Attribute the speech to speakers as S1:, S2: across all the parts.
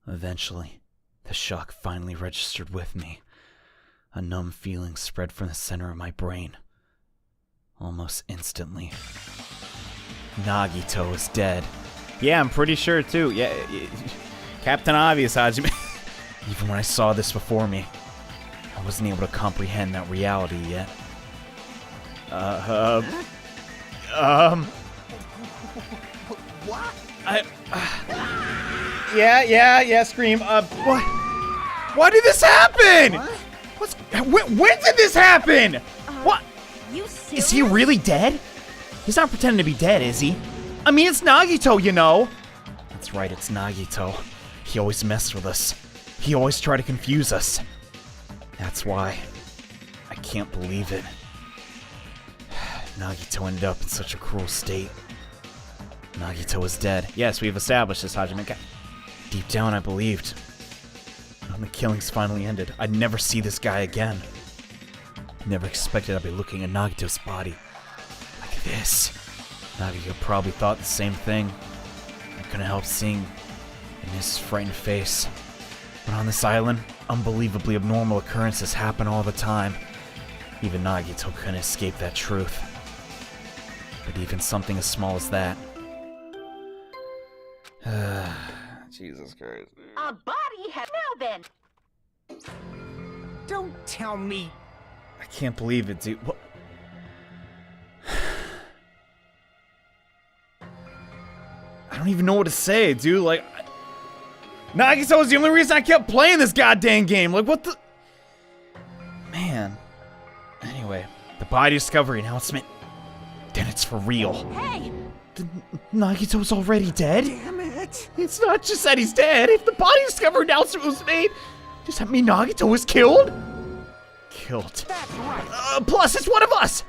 S1: Eventually, the shock finally registered with me. A numb feeling spread from the center of my brain. Almost instantly, Nagito is dead. Yeah, I'm pretty sure too. Yeah, Captain Obvious, Hajime. Even when I saw this before me, I wasn't able to comprehend that reality yet.
S2: What?
S1: Yeah, Scream. What? Why did this happen?
S2: What?
S1: When did this happen? What?
S3: You serious?
S1: Is he really dead? He's not pretending to be dead, is he? I mean, it's Nagito, you know. That's right, it's Nagito. He always messed with us. He always tried to confuse us. That's why. I can't believe it. Nagito ended up in such a cruel state. Nagito is dead. Yes, we've established this, Hajime. Deep down, I believed. When the killings finally ended, I'd never see this guy again. Never expected I'd be looking at Nagito's body like this. Nagito probably thought the same thing. I couldn't help seeing in his frightened face. But on this island, unbelievably abnormal occurrences happen all the time. Even Nagito couldn't escape that truth. But even something as small as that. Jesus Christ.
S3: A body has now then.
S2: Don't tell me.
S1: I can't believe it, dude. What? I don't even know what to say, dude. Like, Nagito was the only reason I kept playing this goddamn game. Like, what the? Man. Anyway, the body discovery announcement. Then it's for real.
S3: Hey!
S1: Nagito's already dead?
S2: Damn it.
S1: It's not just that he's dead. If the body discovery announcement was made, does that mean Nagito was killed? Killed.
S2: That's right.
S1: Plus, it's one of us.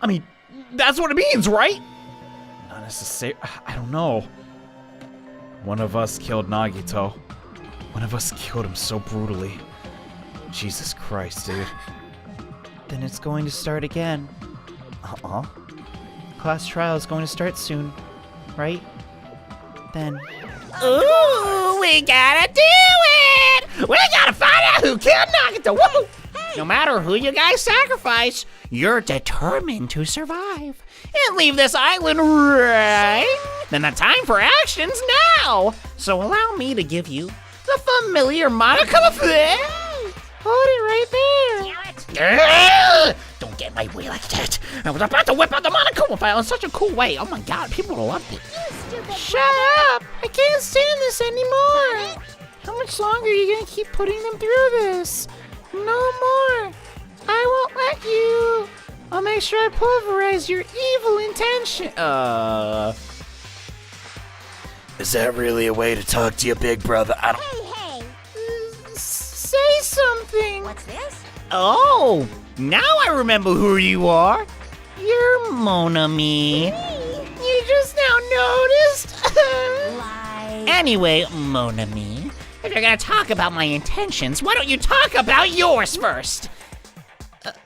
S1: I mean, that's what it means, right? Not necessarily. I don't know. One of us killed Nagito. One of us killed him so brutally. Jesus Christ, dude. Then it's going to start again. Class trial is going to start soon, right? Then.
S4: Ooh, we gotta do it! We gotta find out who killed Nagito! Woo! No matter who you guys sacrifice, you're determined to survive and leave this island, right? Then the time for action's now! So allow me to give you the familiar Monokuma flick. Hold it right there. Don't get in my way like that. I was about to whip out the Monokuma file in such a cool way. Oh my god, people will love it. Shut up! I can't stand this anymore. How much longer are you gonna keep putting them through this? No more. I won't let you. I'll make sure I pulverize your evil intention.
S1: Is that really a way to talk to your big brother? I don't.
S3: Hey!
S4: Say something.
S3: What's this?
S4: Oh, now I remember who you are. You're Monami. You just now noticed?
S3: Like...
S4: Anyway, Monami, if you're gonna talk about my intentions, why don't you talk about yours first?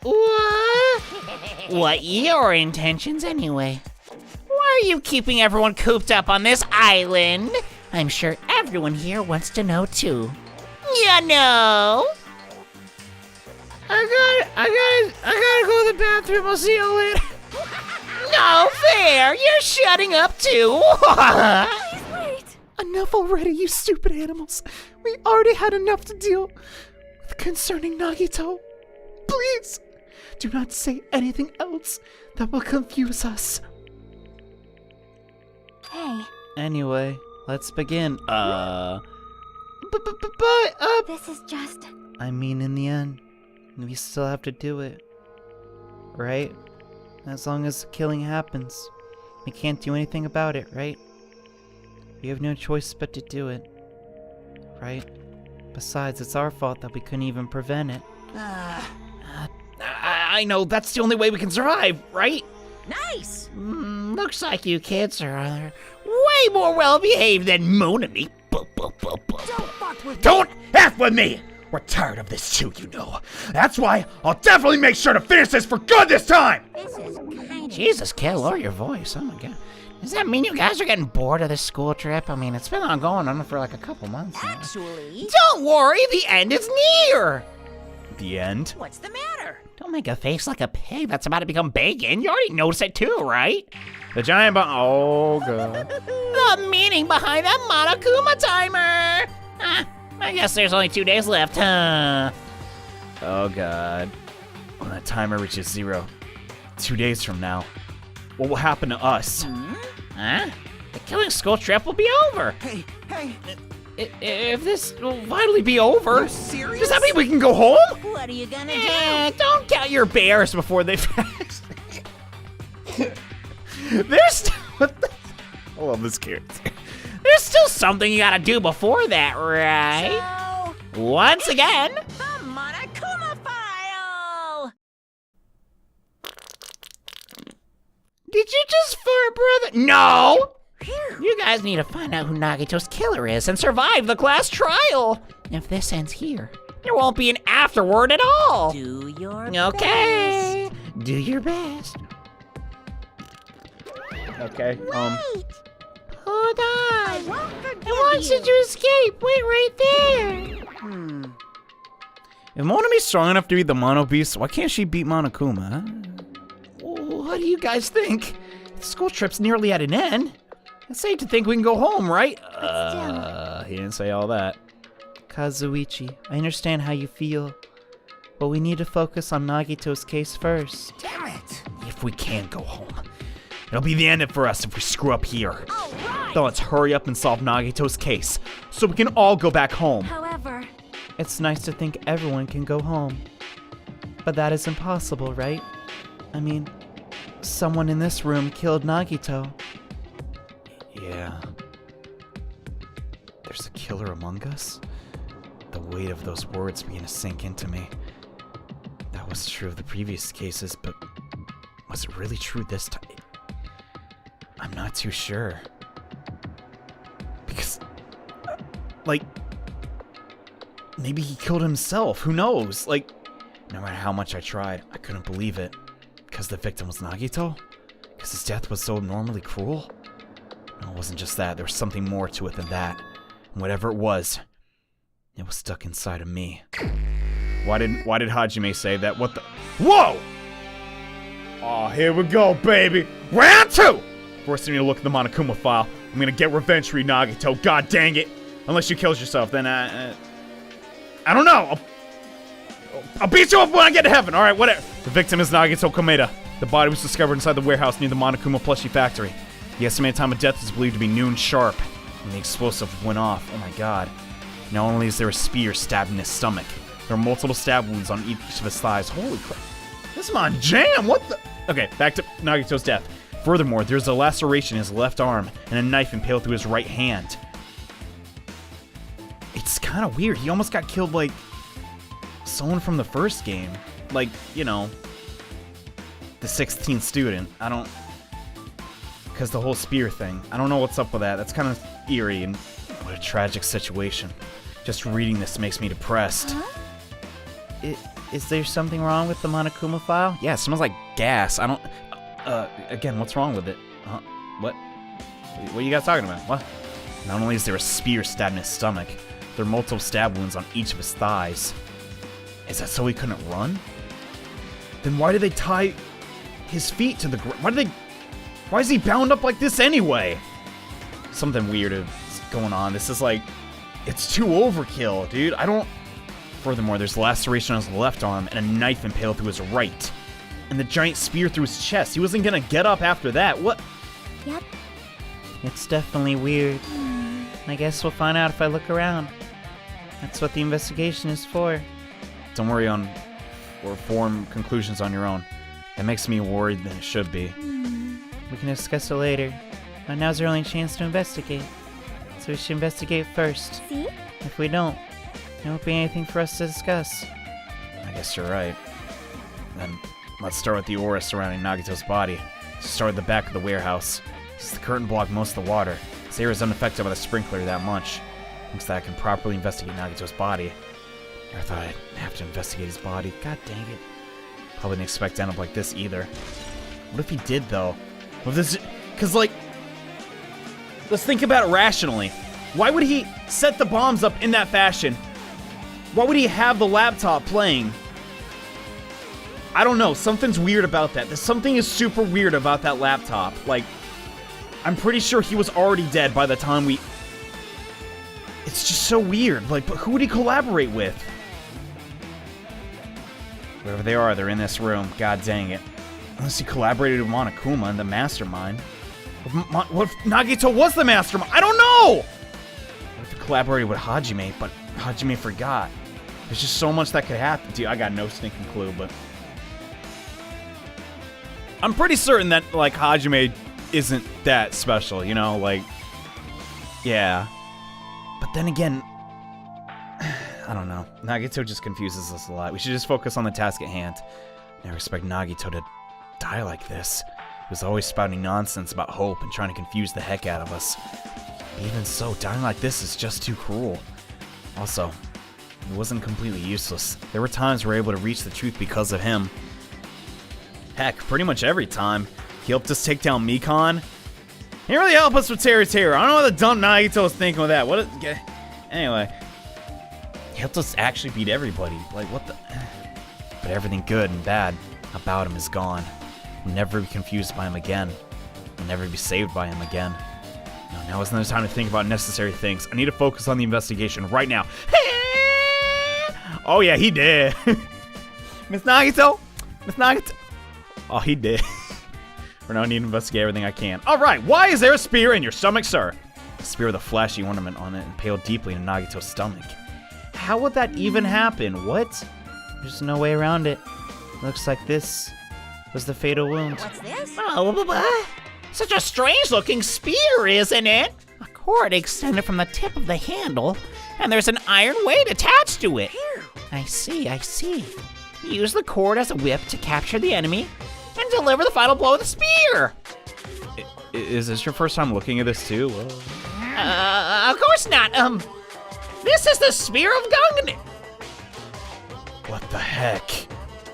S4: What? What your intentions anyway? Why are you keeping everyone cooped up on this island? I'm sure everyone here wants to know too. You know? I gotta go to the bathroom. I'll see you later. No fair! You're shutting up too!
S3: Wait!
S1: Enough already, you stupid animals. We already had enough to deal with concerning Nagito. Please, do not say anything else that will confuse us.
S3: Hey,
S1: Anyway, let's begin.
S3: this is just...
S1: I mean, in the end, we still have to do it. Right? As long as the killing happens. We can't do anything about it, right? We have no choice but to do it. Right? Besides, it's our fault that we couldn't even prevent it. I know, that's the only way we can survive, right?
S3: Nice!
S4: Looks like you kids are way more well-behaved than Monami.
S2: Don't fuck with me.
S1: Don't F with me! We're tired of this too, you know. That's why I'll definitely make sure to finish this for good this time!
S3: This is kind of...
S4: Jesus, Kel, lower your voice. Oh my god. Does that mean you guys are getting bored of this school trip? I mean, it's been ongoing on for like a couple months now.
S3: Actually,
S4: Don't worry, the end is near!
S1: The end?
S3: what's the matter?
S4: Don't make a face like a pig that's about to become bacon. You already noticed it too, right?
S1: The giant oh god.
S4: The meaning behind that Monokuma timer! I guess there's only 2 days left, huh?
S1: Oh god. When that timer reaches 0, 2 days from now, what will happen to us?
S4: Huh? The killing school trip will be over.
S2: Hey,
S4: If this will finally be over,
S2: serious?
S1: Does that mean we can go home?
S3: What are you gonna do?
S4: Don't count your bears before they fast.
S1: There's what the? I love this character.
S4: There's still something you gotta do before that, right?
S3: So,
S4: Once again.
S3: the Monokuma file!
S4: Did you just fart, brother? No!
S3: Phew.
S4: You guys need to find out who Nagito's killer is and survive the class trial. If this ends here, there won't be an afterword at all.
S3: Do your
S4: Okay. Do your best.
S1: Okay.
S3: Wait!
S4: Hold
S3: I
S4: on.
S3: won't forgive
S4: I want you to escape. Wait right there.
S1: If Monami's strong enough to beat the Mono Beast, why can't she beat Monokuma? Huh?
S4: What do you guys think? The school trip's nearly at an end. It's safe to think we can go home, right?
S1: He didn't say all that.
S5: Kazuichi, I understand how you feel, but we need to focus on Nagito's case first.
S2: Damn it!
S1: If we can't go home, it'll be the end for us if we screw up here.
S3: All right!
S1: So let's hurry up and solve Nagito's case, so we can all go back home.
S3: However,
S5: It's nice to think everyone can go home, but that is impossible, right? I mean, someone in this room killed Nagito.
S1: Yeah. There's a killer among us? The weight of those words began to sink into me. That was true of the previous cases, but was it really true this time? I'm not too sure. Because, like, maybe he killed himself. Who knows? Like, no matter how much I tried, I couldn't believe it. Because the victim was Nagito? Because his death was so abnormally cruel? No, it wasn't just that. There was something more to it than that. And whatever it was stuck inside of me. Why did Hajime say that? What the? Whoa! Oh, here we go, baby. Round 2! Forcing me to look at the Monokuma file. I'm gonna get revenge for you, Nagito. God dang it! Unless you kills yourself, then I don't know. I'll beat you up when I get to heaven. All right, whatever. The victim is Nagito Komaeda. The body was discovered inside the warehouse near the Monokuma plushie factory. The estimated time of death is believed to be noon sharp, and the explosive went off. Oh my god. Not only is there a spear stabbed in his stomach, there are multiple stab wounds on each of his thighs. Holy crap. This is my jam. What the? Okay, back to Nagito's death. Furthermore, there's a laceration in his left arm and a knife impaled through his right hand. It's kind of weird. He almost got killed like someone from the first game. Like, you know, the 16th student. I don't... Because the whole spear thing. I don't know what's up with that. That's kind of eerie, and what a tragic situation. Just reading this makes me depressed.
S5: Is there something wrong with the Monokuma file?
S1: Yeah, it smells like gas. I don't... again, what's wrong with it? What? What are you guys talking about? What? Not only is there a spear stabbed in his stomach, there are multiple stab wounds on each of his thighs. Is that so he couldn't run? Then why did they tie his feet to the ground? Why is he bound up like this anyway? Something weird is going on. This is like... It's too overkill, dude. Furthermore, there's laceration on his left arm and a knife impaled through his right. And the giant spear through his chest. He wasn't gonna get up after that. What?
S3: yep.
S5: It's definitely weird. I guess we'll find out if I look around. That's what the investigation is for.
S1: Don't worry or form conclusions on your own. That makes me worried than it should be.
S5: We can discuss it later. But now's our only chance to investigate. So we should investigate first.
S3: See?
S5: If we don't, there won't be anything for us to discuss.
S1: I guess you're right. Then let's start with the aura surrounding Nagito's body. Start at the back of the warehouse. Since the curtain blocked most of the water, this area is unaffected by the sprinkler that much. Thanks to that I can properly investigate Nagito's body. I thought I'd have to investigate his body. God dang it. Probably didn't expect to end up like this either. What if he did, though? What if this... Because, like, let's think about it rationally. Why would he set the bombs up in that fashion? Why would he have the laptop playing? I don't know. Something's weird about that. Something is super weird about that laptop. Like, I'm pretty sure he was already dead by the time we... It's just so weird. Like, but who would he collaborate with? Wherever they are, they're in this room. God dang it. Unless he collaborated with Monokuma and the mastermind. What if Nagito was the mastermind? I don't know! What if he collaborated with Hajime, but Hajime forgot? There's just so much that could happen. Dude, I got no stinking clue, but... I'm pretty certain that, like, Hajime isn't that special, you know? Like, yeah. But then again, I don't know. Nagito just confuses us a lot. We should just focus on the task at hand. Never expect Nagito to die like this. He was always spouting nonsense about hope and trying to confuse the heck out of us. Even so, dying like this is just too cruel. Also, it wasn't completely useless. There were times we were able to reach the truth because of him. Heck, pretty much every time. He helped us take down Mikon. He didn't really help us with Terror. I don't know what the dumb Nagito was thinking with that. Anyway. He helped us actually beat everybody. Like, what the... But everything good and bad about him is gone. We'll never be confused by him again. We'll never be saved by him again. No, now is another time to think about necessary things. I need to focus on the investigation right now. Oh yeah, he did. Miss Nagito? Oh, he did. For now, I need to investigate everything I can. Alright, why is there a spear in your stomach, sir? A spear with a flashy ornament on it impaled deeply in Nagito's stomach. How would that even happen? What? There's no way around it. Looks like this was the fatal wound.
S3: What's this?
S4: Oh, such a strange-looking spear, isn't it? A cord extended from the tip of the handle, and there's an iron weight attached to it. I see. Use the cord as a whip to capture the enemy and deliver the final blow with the spear.
S1: Is this your first time looking at this too?
S4: Of course not. This is the spear of Gungnir.
S1: What the heck?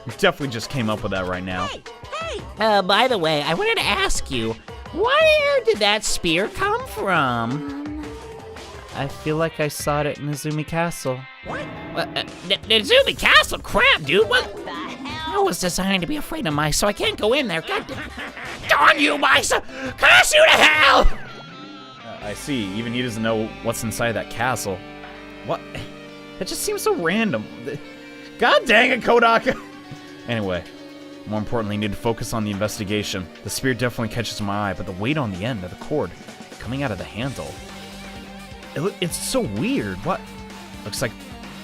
S1: You definitely just came up with that right now.
S3: Hey!
S4: By the way, I wanted to ask you, where did that spear come from?
S5: I feel like I saw it at Nezumi Castle.
S4: Nezumi Castle? Crap, dude. What the hell? I was designed to be afraid of mice, so I can't go in there. God darn you, mice! Curse you to hell!
S1: I see. Even he doesn't know what's inside that castle. What? That just seems so random. God dang it, Kodaka! Anyway, more importantly, you need to focus on the investigation. The spear definitely catches my eye, but the weight on the end of the cord coming out of the handle. It's so weird. What? Looks like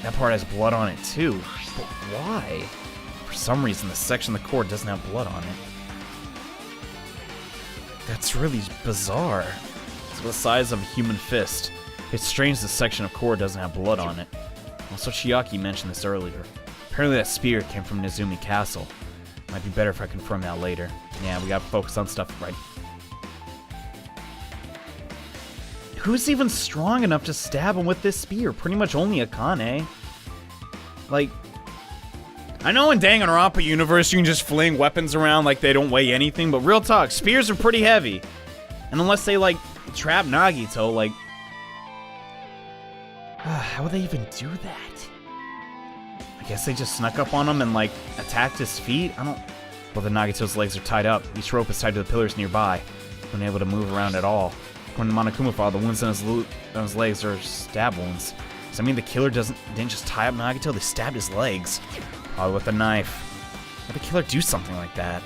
S1: that part has blood on it too. But why? For some reason, the section of the cord doesn't have blood on it. That's really bizarre. It's the size of a human fist. It's strange this section of cord doesn't have blood on it. Also, Chiaki mentioned this earlier. Apparently that spear came from Nezumi Castle. Might be better if I confirm that later. Yeah, we gotta focus on stuff right. Who's even strong enough to stab him with this spear? Pretty much only Akane. Like, I know in Danganronpa universe you can just fling weapons around like they don't weigh anything, but real talk, spears are pretty heavy. And unless they, like, trap Nagito, like... how would they even do that? I guess they just snuck up on him and, like, attacked his feet? I don't... Both of Nagito's legs are tied up. Each rope is tied to the pillars nearby. Unable to move around at all. According to Monokuma file, the wounds on his legs are stab wounds. Does that mean the killer didn't just tie up Nagito? They stabbed his legs. Probably with a knife. Why would the killer do something like that?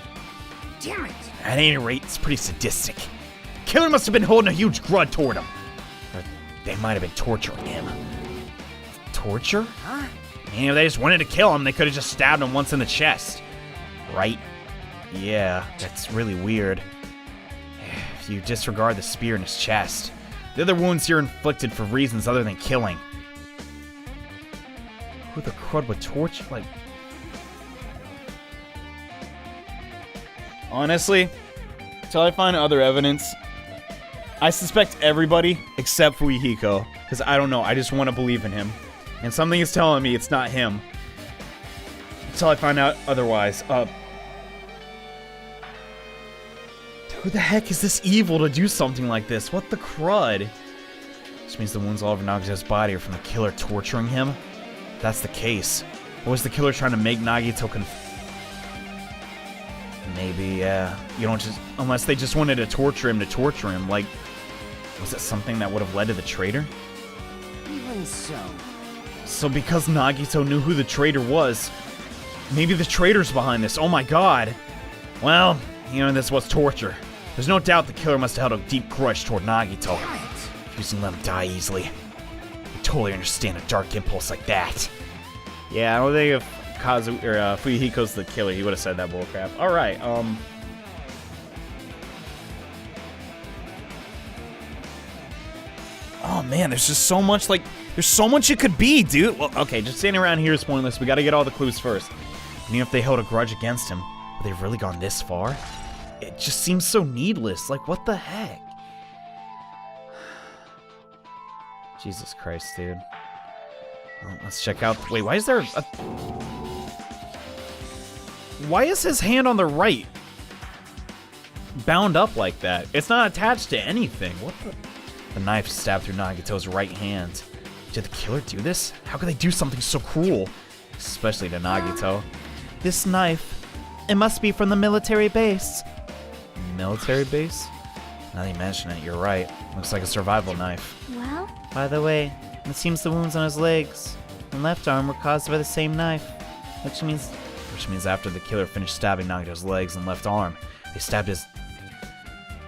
S2: Damn it!
S1: At any rate, it's pretty sadistic. The killer must have been holding a huge grudge toward him. Or they might have been torturing him. Torture?
S2: Huh?
S1: I mean, if they just wanted to kill him, they could have just stabbed him once in the chest. Right? Yeah, that's really weird. If you disregard the spear in his chest. The other wounds here are inflicted for reasons other than killing. Who the crud would torture? Like... Honestly, until I find other evidence, I suspect everybody except Fuyuhiko. Because I don't know, I just want to believe in him. And something is telling me it's not him. Until I find out otherwise. Who the heck is this evil to do something like this? What the crud? This means the wounds all over Nagito's body are from the killer torturing him? If that's the case, or was the killer trying to make Nagito Maybe, yeah. You don't just... Unless they just wanted to torture him, like... Was it something that would have led to the traitor?
S2: Even so.
S1: So because Nagito knew who the traitor was, maybe the traitor's behind this. Oh my god. Well, you know, this was torture. There's no doubt the killer must have held a deep grudge toward Nagito, refusing to let him die easily. I totally understand a dark impulse like that. Yeah, I don't think if Fuyuhiko's the killer, he would have said that bullcrap. Alright, oh man, there's just so much, like, there's so much it could be, dude. Well, okay, just standing around here is pointless. We gotta get all the clues first. And even if they held a grudge against him, but they've really gone this far? It just seems so needless. Like, what the heck? Jesus Christ, dude. Well, let's check out. Wait, why is there a... Why is his hand on the right bound up like that? It's not attached to anything. What the... The knife stabbed through Nagito's right hand. Did the killer do this? How could they do something so cruel? Especially to Nagito.
S5: This knife, it must be from the military base.
S1: Military base? Now that you mention it, you're right. Looks like a survival knife.
S3: Well,
S5: By the way, it seems the wounds on his legs and left arm were caused by the same knife, which means
S1: after the killer finished stabbing Nagito's legs and left arm, they stabbed his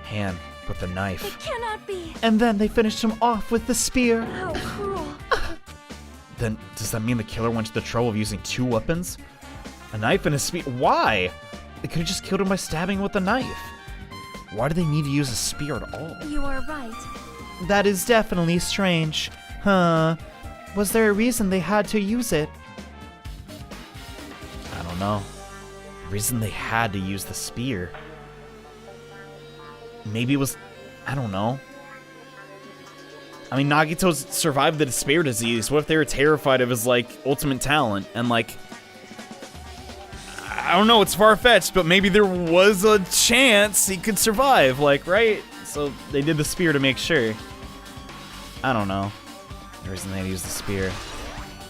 S1: hand with the knife.
S3: it cannot be.
S5: and then they finished him off with the spear.
S3: How cruel.
S1: Then, does that mean the killer went to the trouble of using two weapons? A knife and a spear? Why? They could have just killed him by stabbing him with a knife. Why do they need to use a spear at all?
S3: You are right.
S5: That is definitely strange. Huh? Was there a reason they had to use it?
S1: I don't know. The reason they had to use the spear. Maybe it was... I don't know. I mean, Nagito's survived the despair disease. What if they were terrified of his, like, ultimate talent? And, like... I don't know, it's far-fetched, but maybe there was a chance he could survive, like, right? So they did the spear to make sure. I don't know. The reason they used the spear.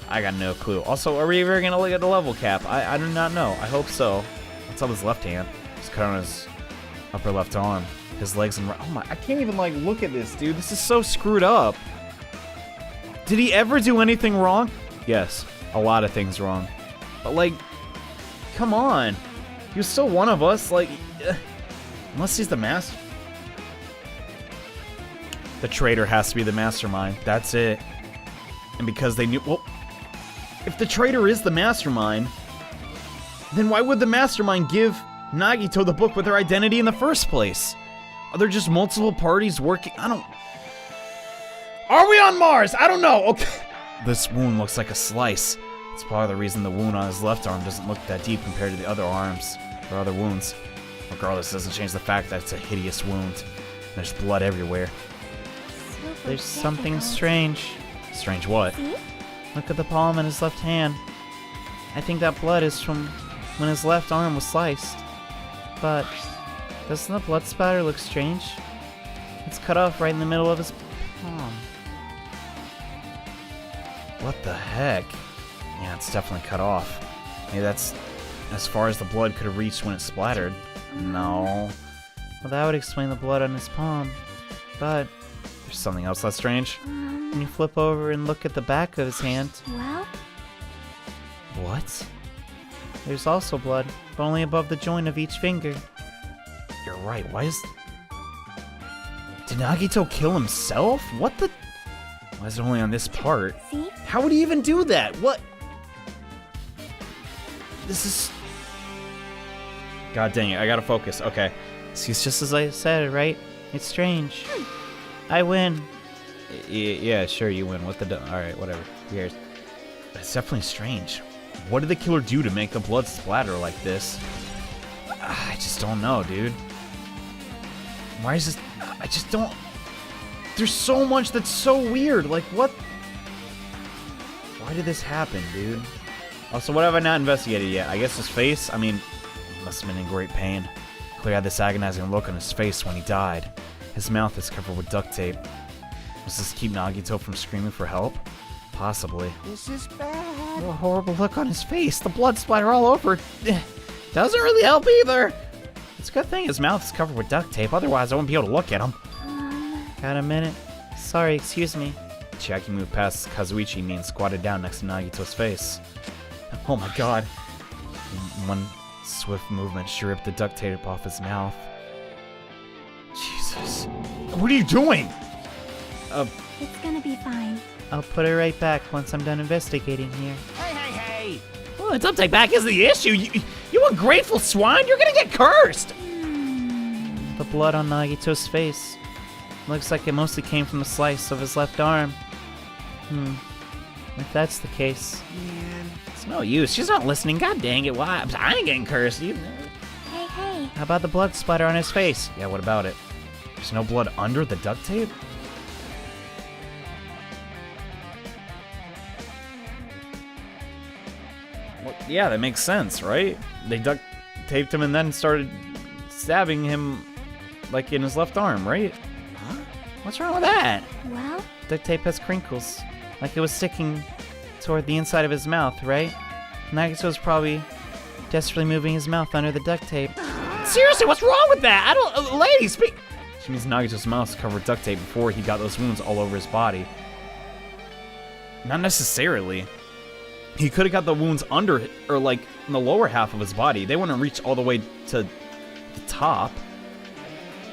S1: I got no clue. Also, are we ever gonna look at the level cap? I do not know. I hope so. What's up his left hand? He's cut on his upper left arm. His legs and oh my! I can't even like look at this, dude. This is so screwed up. Did he ever do anything wrong? Yes, a lot of things wrong. But like, come on, he was still one of us. Like, unless he's the master. The traitor has to be the mastermind. That's it. And because they knew, well, if the traitor is the mastermind, then why would the mastermind give Nagito the book with their identity in the first place? Are there just multiple parties working? I don't... Are we on Mars? I don't know. Okay. This wound looks like a slice. It's probably the reason the wound on his left arm doesn't look that deep compared to the other arms or other wounds. Regardless, it doesn't change the fact that it's a hideous wound. There's blood everywhere.
S5: There's something strange.
S1: Strange what?
S3: See?
S5: Look at the palm in his left hand. I think that blood is from when his left arm was sliced. But doesn't the blood spatter look strange? It's cut off right in the middle of his palm.
S1: What the heck? Yeah, it's definitely cut off. Maybe that's as far as the blood could have reached when it splattered. No.
S5: Well, that would explain the blood on his palm. But
S1: There's something else that's strange.
S5: when you flip over and look at the back of his hand,
S3: Well,
S1: What?
S5: there's also blood, but only above the joint of each finger.
S1: You're right. Why is... Did Nagito kill himself? What the... Why is it only on this part?
S3: see?
S1: How would he even do that? What? This is... God dang it. I gotta focus. Okay.
S5: See, it's just as I said, right? It's strange. I win.
S1: Yeah, sure, you win. What the... Alright, whatever. Who cares? But it's definitely strange. What did the killer do to make the blood splatter like this? I just don't know, dude. Why is this... I just don't... There's so much that's so weird. Like, what... Why did this happen, dude? Also, what have I not investigated yet? I guess his face? I mean, he must have been in great pain. Clearly had this agonizing look on his face when he died. His mouth is covered with duct tape. Was this to keep Nagito from screaming for help? Possibly.
S2: This is bad.
S5: What a horrible look on his face. The blood splatter all over. Doesn't really help either.
S1: It's a good thing his mouth is covered with duct tape, otherwise I wouldn't be able to look at him.
S5: Got a minute? Sorry, excuse me.
S1: Chiaki moved past Kazuichi and squatted down next to Nagito's face. Oh my god. In one swift movement, she ripped the duct tape off his mouth. Jesus. What are you doing?
S3: It's gonna be fine.
S5: I'll put it right back once I'm done investigating here.
S4: Hey! Well, the duct tape back is the issue. You ungrateful swine, you're gonna get cursed!
S5: The blood on Nagito's face. Looks like it mostly came from the slice of his left arm. If that's the case.
S4: It's no use, she's not listening, god dang it, why? I ain't getting cursed.
S3: Hey.
S5: How about the blood splatter on his face?
S1: Yeah, what about it? There's no blood under the duct tape? Well, yeah, that makes sense, right? They duct taped him and then started stabbing him, like, in his left arm, right?
S4: Huh? What's wrong with that?
S3: Well,
S5: Duct tape has crinkles, like it was sticking toward the inside of his mouth, right? Nagito was probably desperately moving his mouth under the duct tape.
S4: Seriously, what's wrong with that? I don't, ladies, speak.
S1: Which means Nagito's mouth is covered with duct tape before he got those wounds all over his body. Not necessarily. He could have got the wounds under it, or like in the lower half of his body. They wouldn't reach all the way to the top.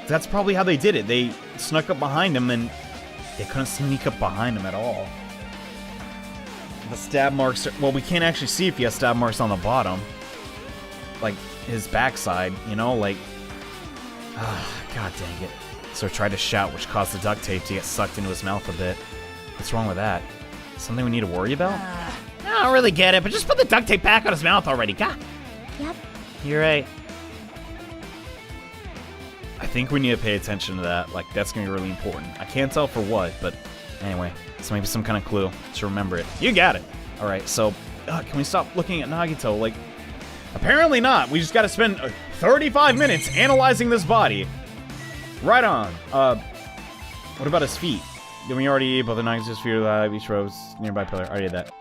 S1: That's probably how they did it. They snuck up behind him and they couldn't sneak up behind him at all. The stab marks are, well, we can't actually see if he has stab marks on the bottom. Like his backside, you know, like, god dang it. So I tried to shout, which caused the duct tape to get sucked into his mouth a bit. What's wrong with that? Something we need to worry about?
S4: I don't really get it, but just put the duct tape back on his mouth already, god.
S3: yep.
S5: You're right.
S1: I think we need to pay attention to that. Like, that's gonna be really important. I can't tell for what, but anyway, so maybe some kind of clue to remember it. You got it. All right, so can we stop looking at Nagito? Like, apparently not. We just got to spend 35 minutes analyzing this body. Right on. What about his feet? Did we already both the Nagito's feet, each rose nearby pillar? I already did that.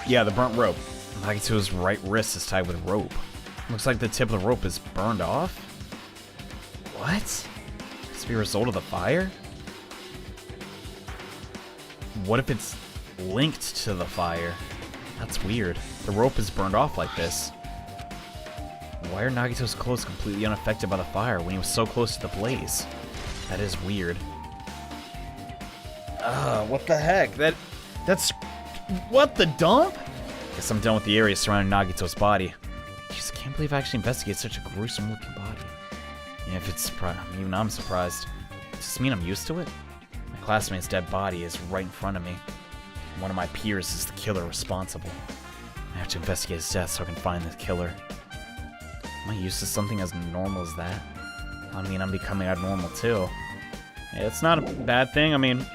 S1: Yeah, the burnt rope. Nagito's right wrist is tied with rope. Looks like the tip of the rope is burned off. What? Must be a result of the fire? What if it's linked to the fire? That's weird. The rope is burned off like this. Why are Nagito's clothes completely unaffected by the fire when he was so close to the blaze? That is weird. What the heck? That's... What the dump? Guess I'm done with the area surrounding Nagito's body. Jeez, I can't believe I actually investigated such a gruesome looking body. Yeah, if it's even I'm surprised. Does this mean I'm used to it? My classmate's dead body is right in front of me. One of my peers is the killer responsible. I have to investigate his death so I can find the killer. Am I used to something as normal as that? I mean, I'm becoming abnormal too. Yeah, it's not a bad thing. I mean,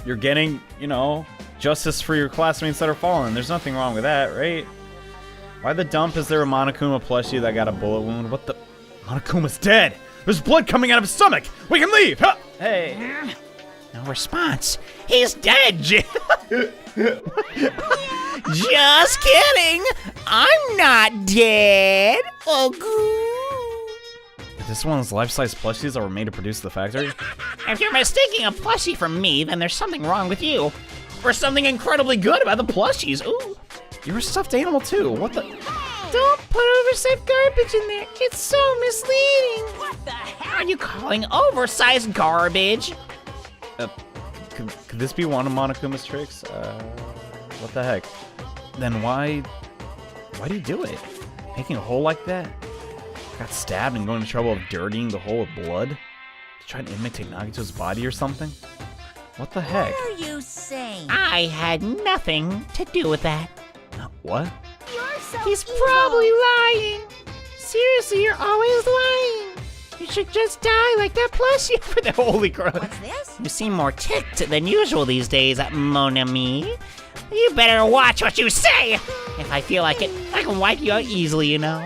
S1: you're getting, you know, justice for your classmates that are fallen. There's nothing wrong with that, right? Why the dump is there a Monokuma plushie that got a bullet wound? What the? Monokuma's dead! There's blood coming out of his stomach! We can leave! Huh! Hey!
S4: No response. He's dead, Just kidding. I'm not dead. Oh,
S1: Is this one of those life-size plushies that were made to produce the factory?
S4: if you're mistaking a plushie for me, then there's something wrong with you. Or something incredibly good about the plushies. Ooh.
S1: You're a stuffed animal too. What the?
S4: Don't put oversized garbage in there. It's so misleading. What the hell are you calling oversized garbage?
S1: Could this be one of Monokuma's tricks? What the heck? Then why do you do it? Making a hole like that? Got stabbed and going to trouble of dirtying the hole with blood? To try to imitate Nagito's body or something? What the heck?
S2: What are you saying?
S4: I had nothing to do with that.
S1: What?
S2: You're so
S4: He's
S2: evil.
S4: probably lying. Seriously, you're always lying. You should just die like that plushie.
S1: Holy crap.
S2: What's this?
S4: You seem more ticked than usual these days, mon ami. You better watch what you say. If I feel like it, I can wipe you out easily, you know.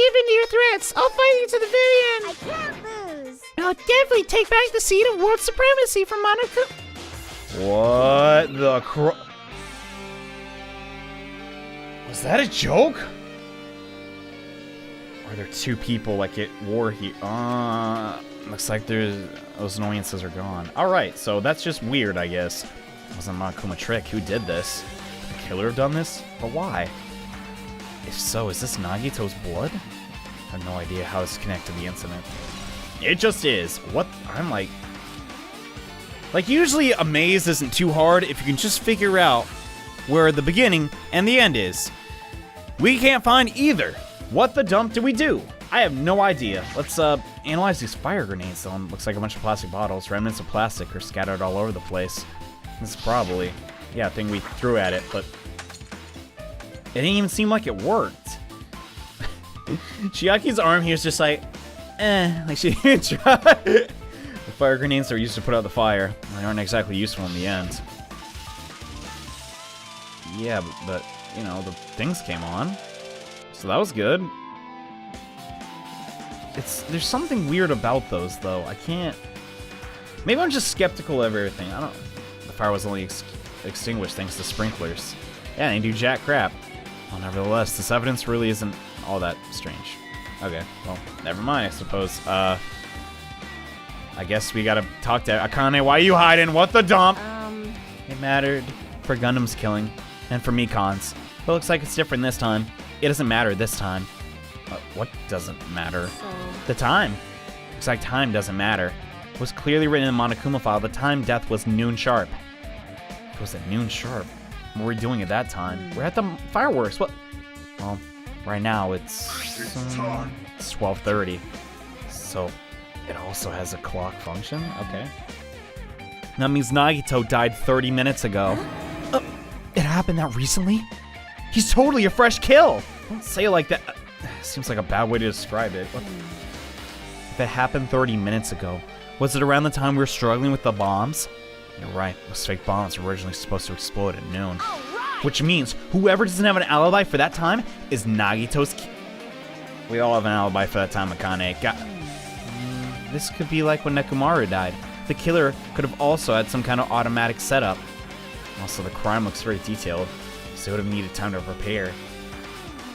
S4: give in to your threats. I'll fight you to the very end.
S2: I can't lose.
S4: I'll definitely take back the seat of world supremacy from Monokuma.
S1: What the Was that a joke? Are there two people like at war here? Looks like those annoyances are gone. Alright, so that's just weird, I guess. It wasn't a Monokuma trick. Who did this? The killer have done this? But why? If so, is this Nagito's blood? I have no idea how it's connected to the incident. It just is. What? I'm like, usually a maze isn't too hard if you can just figure out where the beginning and the end is. We can't find either. What the dump do we do? I have no idea. Let's analyze these fire grenades though. Looks like a bunch of plastic bottles. Remnants of plastic are scattered all over the place. This is probably, yeah, a thing we threw at it, but it didn't even seem like it worked. Chiaki's arm here is just like she didn't try. The fire grenades are used to put out the fire. They aren't exactly useful in the end. Yeah, but you know, the things came on. So that was good. There's something weird about those though. I can't. Maybe I'm just skeptical of everything. I don't. The fire was only extinguished thanks to sprinklers. Yeah, they do jack crap. Well, nevertheless, this evidence really isn't all that strange. Okay, well, never mind, I suppose. I guess we gotta talk to Akane. Why are you hiding? What the dump? It mattered for Gundam's killing, and for Mikan's. But it looks like it's different this time. It doesn't matter this time. What doesn't matter? The time. Looks like time doesn't matter. It was clearly written in the Monokuma file. The time death was noon sharp. It was at noon sharp. What were we doing at that time? We're at the fireworks. What? Well, right now it's 12:30. So it also has a clock function. Okay. That means Nagito died 30 minutes ago. It happened that recently? He's totally a fresh kill. Don't say it like that. Seems like a bad way to describe it. What? If it happened 30 minutes ago, was it around the time we were struggling with the bombs? You're right. Those fake bombs were originally supposed to explode at noon. Which means whoever doesn't have an alibi for that time is Nagito's We all have an alibi for that time, Akane. This could be like when Nekomaru died. The killer could have also had some kind of automatic setup. Also, the crime looks very detailed, so it would have needed time to prepare.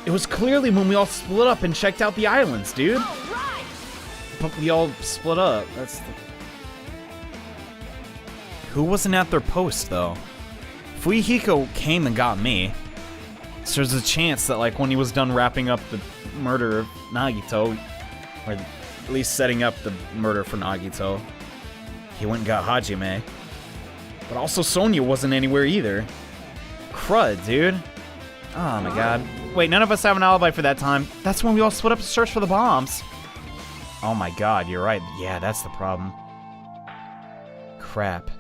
S1: It was clearly when we all split up and checked out the islands, dude. But we all split up. Who wasn't at their post, though? Fuihiko came and got me. So there's a chance that, like, when he was done wrapping up the murder of Nagito, or at least setting up the murder for Nagito, he went and got Hajime. But also Sonya wasn't anywhere either. Crud, dude. Oh my god. Wait, none of us have an alibi for that time. That's when we all split up to search for the bombs. Oh my god, you're right. Yeah, that's the problem. Crap.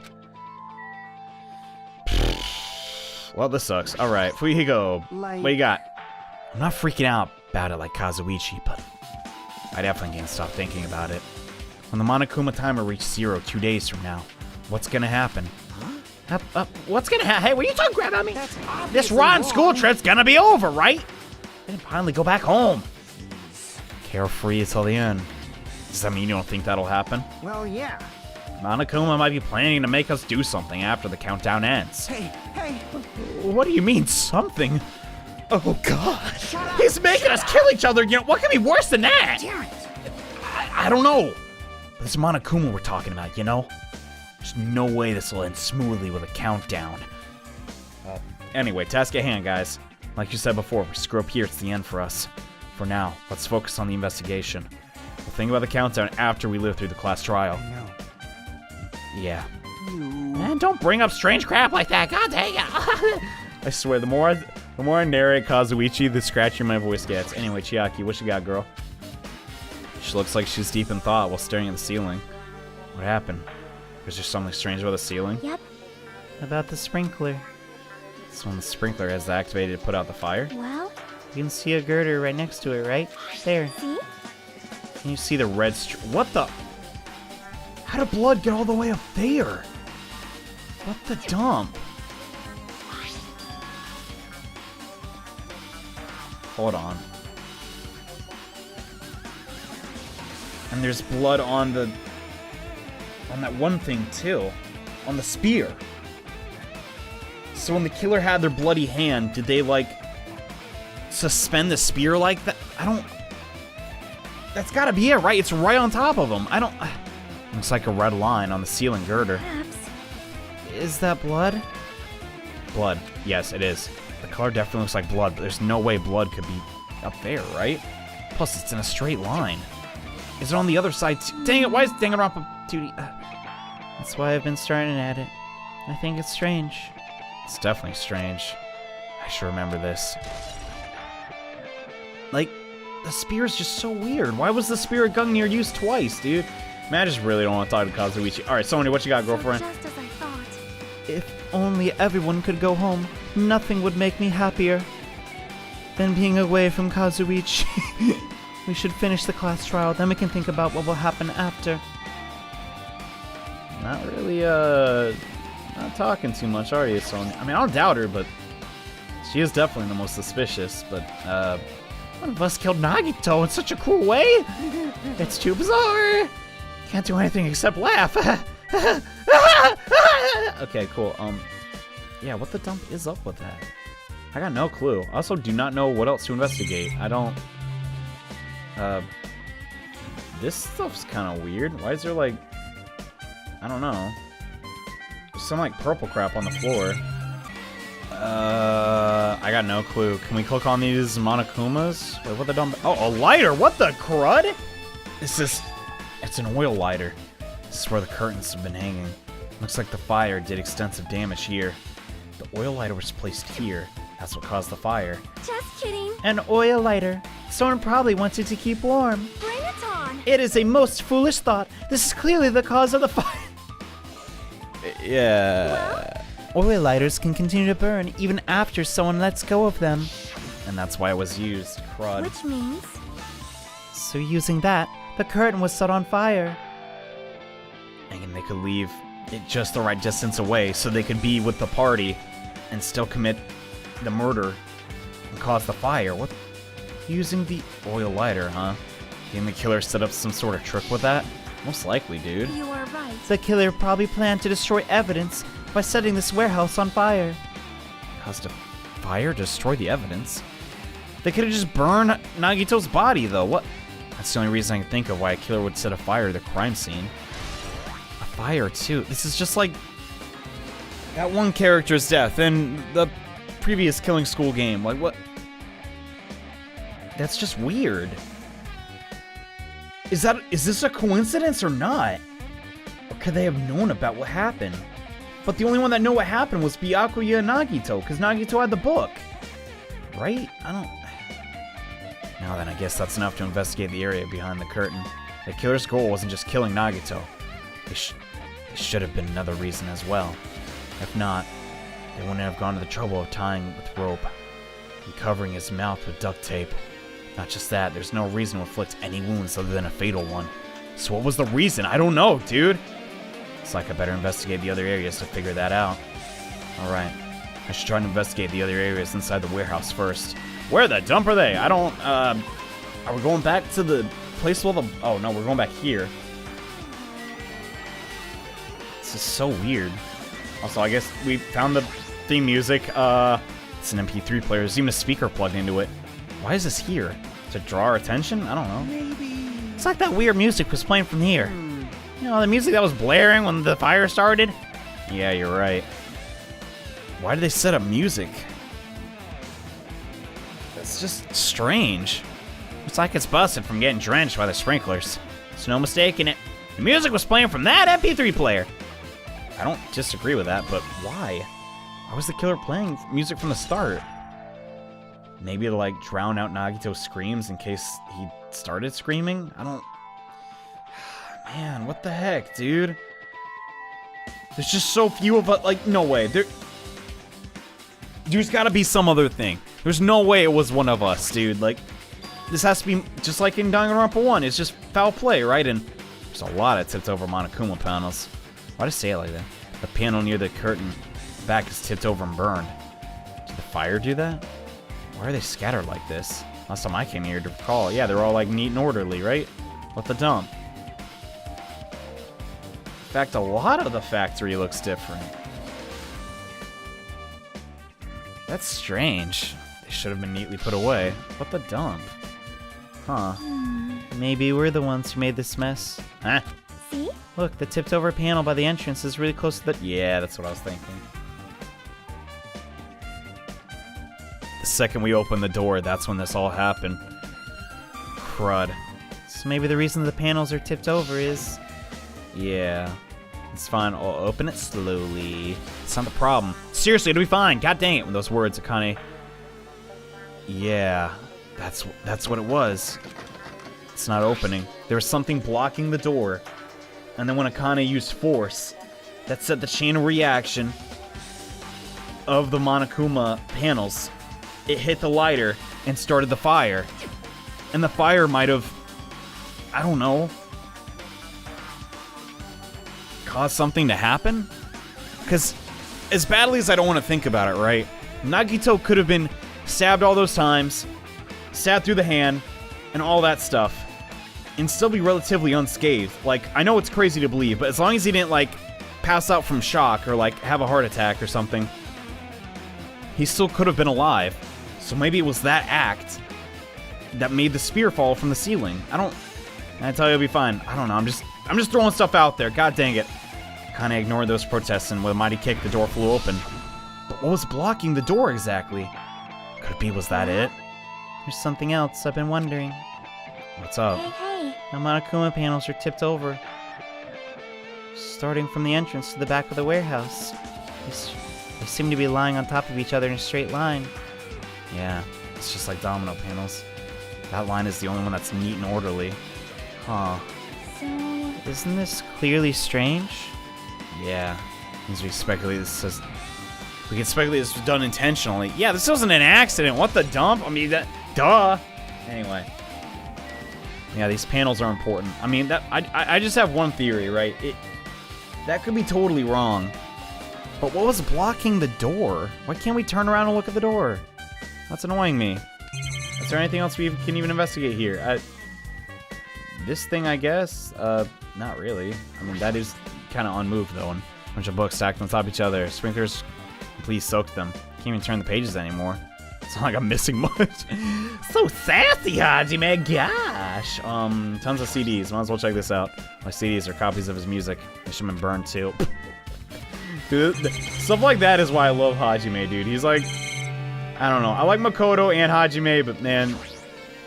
S1: Well, this sucks. Alright, Fuihiko, what you got? I'm not freaking out about it like Kazuichi, but I definitely can't stop thinking about it. When the Monokuma timer reaches 0 2 days from now, what's gonna happen? What's gonna happen? Hey, what are you talking about me? This rotten school trip's gonna be over, right? Then finally go back home. Carefree until the end. Does that mean you don't think that'll happen?
S6: Well, yeah.
S1: Monokuma might be planning to make us do something after the countdown ends.
S6: Hey!
S1: What do you mean, something? Oh, God. He's making us kill each other. You know, what could be worse than that?
S6: Damn it!
S1: I don't know. But it's Monokuma we're talking about, you know? There's no way this will end smoothly with a countdown. Anyway, task at hand, guys. Like you said before, if we screw up here, it's the end for us. For now, let's focus on the investigation. We'll think about the countdown after we live through the class trial.
S6: No.
S1: Yeah. Man, don't bring up strange crap like that. God dang it. I swear, the more I narrate Kazuichi, the scratchier my voice gets. Anyway, Chiaki, what you got, girl? She looks like she's deep in thought while staring at the ceiling. What happened? Was there something strange about the ceiling?
S3: Yep.
S5: About the sprinkler.
S1: It's when the sprinkler has activated to put out the fire?
S3: Well,
S5: You can see a girder right next to it, right? There.
S3: see?
S1: Can you see the red what the? How did blood get all the way up there? What the dump? Hold on. And there's blood on that one thing too, on the spear. So when the killer had their bloody hand, did they like suspend the spear like that? That's gotta be it, right? It's right on top of them. Looks like a red line on the ceiling girder.
S3: Perhaps.
S5: Is that blood?
S1: Blood. Yes, it is. The color definitely looks like blood, but there's no way blood could be up there, right? Plus, it's in a straight line. Is it on the other side too? Dang it, why is Danganronpa 2D?
S5: That's why I've been staring at it. I think it's strange.
S1: It's definitely strange. I should remember this. Like, the spear is just so weird. Why was the spear of Gungnir used twice, dude? Man, I just really don't want to talk to Kazuichi. Alright, Sony, what you got, girlfriend?
S3: So just as I thought.
S5: If only everyone could go home, nothing would make me happier than being away from Kazuichi. We should finish the class trial, then we can think about what will happen after.
S1: Not really, not talking too much, are you, Sony? I mean, I don't doubt her, but she is definitely the most suspicious, but, one of us killed Nagito in such a cruel way. It's too bizarre. Can't do anything except laugh. Okay, cool. Yeah, what the dump is up with that? I got no clue. I also do not know what else to investigate. I don't... This stuff's kind of weird. Why is there, like... I don't know. There's some, like, purple crap on the floor. I got no clue. Can we click on these Monokumas? Wait, what the dump... Oh, a lighter! What the crud? It's an oil lighter. This is where the curtains have been hanging. Looks like the fire did extensive damage here. The oil lighter was placed here. That's what caused the fire.
S3: Just kidding.
S5: An oil lighter. Someone probably wanted to keep warm.
S3: Bring it on.
S5: It is a most foolish thought. This is clearly the cause of the fire.
S1: Yeah.
S5: Oil lighters can continue to burn even after someone lets go of them.
S1: And that's why it was used. Crud.
S3: Which means
S5: So using that, the curtain was set on fire.
S1: And they could leave it just the right distance away so they could be with the party and still commit the murder and cause the fire. What? Using the oil lighter, huh? Think the killer set up some sort of trick with that? Most likely, dude.
S3: you are right.
S5: The killer probably planned to destroy evidence by setting this warehouse on fire.
S1: Caused a fire to destroy the evidence? They could have just burned Nagito's body, though. What? That's the only reason I can think of why a killer would set a fire to the crime scene. A fire, too. This is just like that one character's death in the previous Killing School game. Like, what? That's just weird. Is this a coincidence or not? Or could they have known about what happened? But the only one that knew what happened was Byakuya and Nagito, because Nagito had the book. Right? I don't... Now then, I guess that's enough to investigate the area behind the curtain. The killer's goal wasn't just killing Nagito. There should have been another reason as well. If not, they wouldn't have gone to the trouble of tying with rope and covering his mouth with duct tape. Not just that, there's no reason to inflict any wounds other than a fatal one. So what was the reason? I don't know, dude. It's like I better investigate the other areas to figure that out. Alright. I should try to investigate the other areas inside the warehouse first. Where the dump are they? I don't, are we going back to the place where the... Oh, no, we're going back here. This is so weird. Also, I guess we found the theme music. It's an MP3 player. There's even a speaker plugged into it. Why is this here? To draw our attention? I don't know.
S5: Maybe. It's like that weird music was playing from here.
S1: You know, the music that was blaring when the fire started? Yeah, you're right. Why did they set up music? That's just strange. It's like it's busted from getting drenched by the sprinklers. There's no mistaking it. The music was playing from that MP3 player. I don't disagree with that, but why? Why was the killer playing music from the start? Maybe to, like, drown out Nagito's screams in case he started screaming? I don't... Man, what the heck, dude? There's just so few of us. Like, no way. There's gotta be some other thing. There's no way it was one of us, dude. Like, this has to be just like in Danganronpa 1. It's just foul play, right? And there's a lot of tipped over Monokuma panels. Why just say it like that? The panel near the curtain back is tipped over and burned. Did the fire do that? Why are they scattered like this? Last time I came here to recall, yeah, they're all like neat and orderly, right? What the dump? fact, a lot of the factory looks different. That's strange. They should have been neatly put away. What the dump? Huh.
S5: Maybe we're the ones who made this mess.
S1: Huh?
S3: See?
S5: Look, the tipped over panel by the entrance is really close to the...
S1: Yeah, that's what I was thinking. The second we opened the door, that's when this all happened. Crud.
S5: So maybe the reason the panels are tipped over is...
S1: Yeah. It's fine. I'll open it slowly. It's not the problem. Seriously, it'll be fine. God dang it. With those words, Akane. Yeah. That's what it was. It's not opening. There was something blocking the door. And then when Akane used force, that set the chain of reaction of the Monokuma panels. It hit the lighter and started the fire. And the fire might have, I don't know, caused something to happen? Because as badly as I don't want to think about it, right? Nagito could have been stabbed all those times, stabbed through the hand, and all that stuff, and still be relatively unscathed. Like, I know it's crazy to believe, but as long as he didn't, like, pass out from shock or, like, have a heart attack or something, he still could have been alive. So maybe it was that act that made the spear fall from the ceiling. I tell you it'll be fine. I don't know. I'm just throwing stuff out there. God dang it. Kinda ignored those protests, and with a mighty kick, the door flew open. But what was blocking the door exactly? Could it be, was that it?
S5: There's something else I've been wondering.
S1: What's up?
S3: Hey,
S5: The Monokuma panels are tipped over. Starting from the entrance to the back of the warehouse. They seem to be lying on top of each other in a straight line.
S1: Yeah, it's just like domino panels. That line is the only one that's neat and orderly. Huh.
S3: so
S5: Isn't this clearly strange?
S1: Yeah. Means we speculate this is... We can speculate this was done intentionally. Yeah, this wasn't an accident. What the dump? I mean, that... Duh! Anyway. Yeah, these panels are important. I mean, that I just have one theory, right? That could be totally wrong. But what was blocking the door? Why can't we turn around and look at the door? That's annoying me. Is there anything else we can even investigate here? This thing, I guess? Not really. I mean, that is kind of unmoved, though. And a bunch of books stacked on top of each other. Sprinklers, please soak them. Can't even turn the pages anymore. It's not like I'm missing much. So sassy, Hajime. Gosh. Tons of CDs. Might as well check this out. My CDs are copies of his music. They should have been burned, too. Dude, stuff like that is why I love Hajime, dude. He's like... I don't know. I like Makoto and Hajime, but man...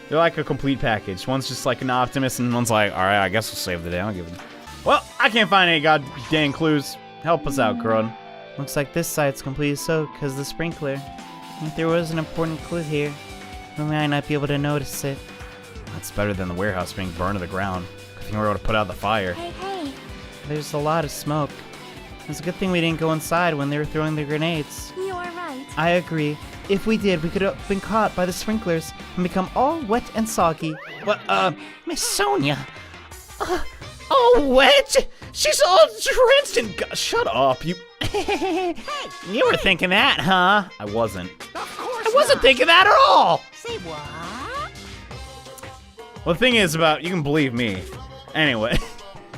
S1: They're like a complete package. One's just like an optimist, and one's like, alright, I guess we'll save the day. I'll give it. Well, I can't find any god dang clues. Help us out, Crud.
S5: Looks like this side's completely soaked because of the sprinkler. If there was an important clue here, we might not be able to notice it.
S1: That's better than the warehouse being burned to the ground. I think we were able to put out the fire.
S3: hey,
S5: There's a lot of smoke. It's a good thing we didn't go inside when they were throwing the grenades.
S3: you're right.
S5: I agree. If we did, we could have been caught by the sprinklers and become all wet and soggy.
S4: What, Miss Sonia? Oh, wet? She's all drenched in...
S1: Shut up, you...
S4: You were thinking that, huh?
S1: I wasn't.
S4: I wasn't thinking that at all.
S2: Say what?
S1: Well, the thing is about... You can believe me. Anyway.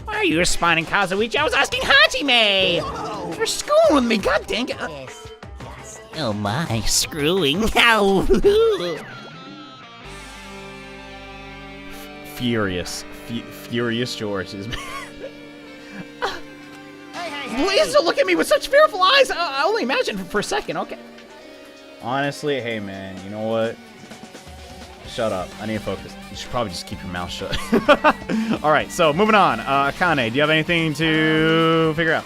S4: Why are you responding, Kazuichi? I was asking Hajime. You're screwing with me, god dang it.
S2: Yes. Yes.
S4: Oh my, screwing. Ow.
S1: Furious. Furious George is...
S4: Please don't look at me with such fearful eyes. I only imagine for a second, okay?
S1: Honestly, hey man, you know what? Shut up. I need to focus. You should probably just keep your mouth shut. Alright, so moving on. Akane, do you have anything to figure out?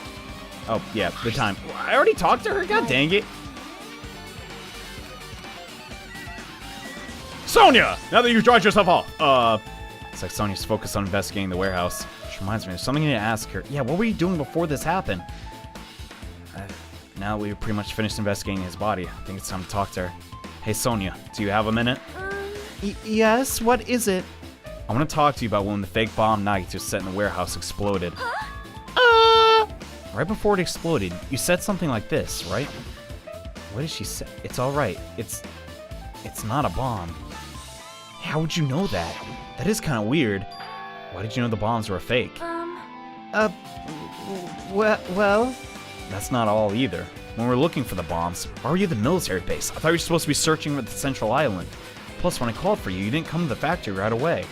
S1: Oh, yeah, the time. I already talked to her? God dang it. Sonia! Now that you've dried yourself off. It's like Sonia's focused on investigating the warehouse. Which reminds me, there's something I need to ask her. Yeah, what were you doing before this happened? Now we've pretty much finished investigating his body. I think it's time to talk to her. Hey, Sonia, do you have a minute?
S5: Yes, what is it?
S1: I want to talk to you about when the fake bomb Nagito set in the warehouse exploded. Right before it exploded, you said something like this, right? What did she say? It's alright. It's not a bomb. How would you know that? That is kind of weird. Why did you know the bombs were a fake?
S5: Well?
S1: That's not all either. When we're looking for the bombs, why were you at the military base? I thought you were supposed to be searching for the central island. Plus, when I called for you, you didn't come to the factory right away.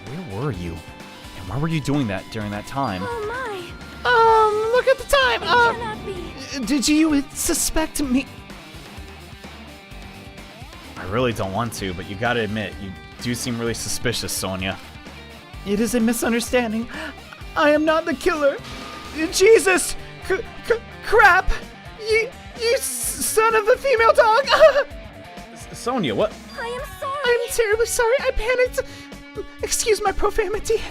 S1: Where were you? And why were you doing that during that time?
S3: Oh my.
S5: Look at the time!
S3: It cannot be.
S5: Did you suspect me?
S1: I really don't want to, but you gotta admit, you do seem really suspicious, Sonia.
S5: It is a misunderstanding. I am not the killer. Jesus! Crap! You son of a female dog!
S1: Sonia, what?
S3: I am sorry.
S5: I'm terribly sorry. I panicked. Excuse my profanity.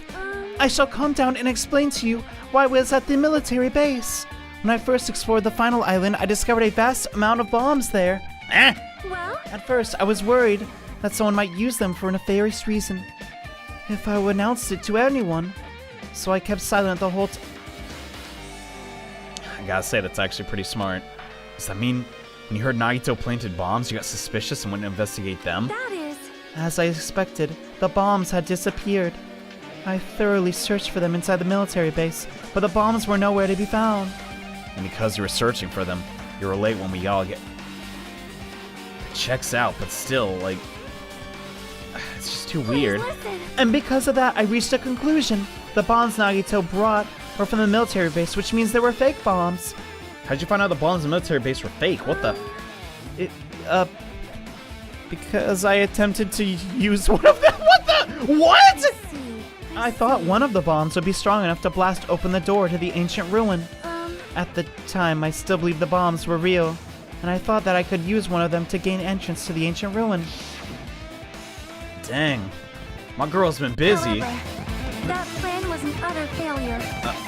S5: I shall calm down and explain to you why I was at the military base. When I first explored the final island, I discovered a vast amount of bombs there.
S3: Well,
S5: At first, I was worried that someone might use them for a nefarious reason. If I would announce it to anyone. So I kept silent the whole time.
S1: I gotta say, that's actually pretty smart. Does that mean when you heard Nagito planted bombs, you got suspicious and went to investigate them?
S3: that is.
S5: As I expected, the bombs had disappeared. I thoroughly searched for them inside the military base, but the bombs were nowhere to be found.
S1: And because you were searching for them, you were late when we all get... It checks out, but still, like... It's just too weird.
S3: Listen.
S5: And because of that, I reached a conclusion. The bombs Nagito brought were from the military base, which means they were fake bombs.
S1: How'd you find out the bombs in the military base were fake? What the...
S5: Because I attempted to use one of them. What the? What?
S3: See.
S5: I thought one of the bombs would be strong enough to blast open the door to the ancient ruin. At the time, I still believed the bombs were real, and I thought that I could use one of them to gain entrance to the ancient ruin.
S1: Dang. My girl's been busy.
S3: However, that plan was an utter failure.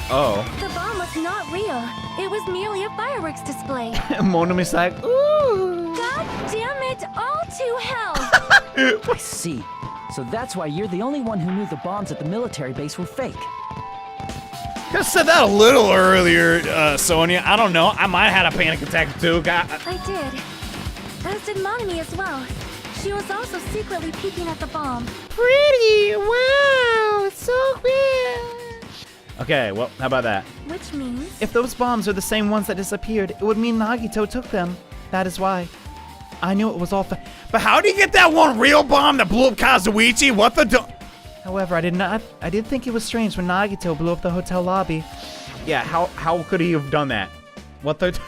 S1: Oh.
S3: The bomb was not real. It was merely a fireworks display.
S5: Monomi's like, ooh.
S3: God damn it, all to hell.
S6: I see. So that's why you're the only one who knew the bombs at the military base were fake.
S1: Could have said that a little earlier, Sonia. I don't know. I might have had a panic attack too.
S3: I did. As did Monami as well. She was also secretly peeking at the bomb.
S5: Pretty. Wow. So cool.
S1: Okay, well, how about that?
S3: Which means...
S5: If those bombs are the same ones that disappeared, it would mean Nagito took them. That is why. I knew it was all
S1: But how did you get that one real bomb that blew up Kazuichi? What the
S5: However, I did think it was strange when Nagito blew up the hotel lobby.
S1: Yeah, how could he have done that? What the...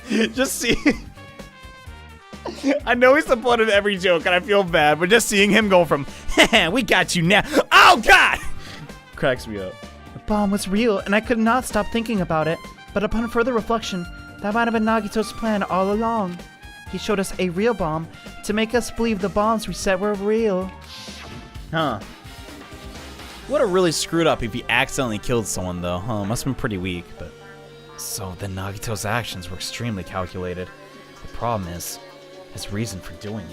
S1: just see... I know he's the butt of every joke, and I feel bad, but just seeing him go from, we got you now, oh God! Cracks me up.
S5: The bomb was real, and I could not stop thinking about it. But upon further reflection, that might have been Nagito's plan all along. He showed us a real bomb to make us believe the bombs we set were real.
S1: Huh. Would have really screwed up if he accidentally killed someone, though, huh? Must have been pretty weak, but... So then Nagito's actions were extremely calculated. The problem is, his reason for doing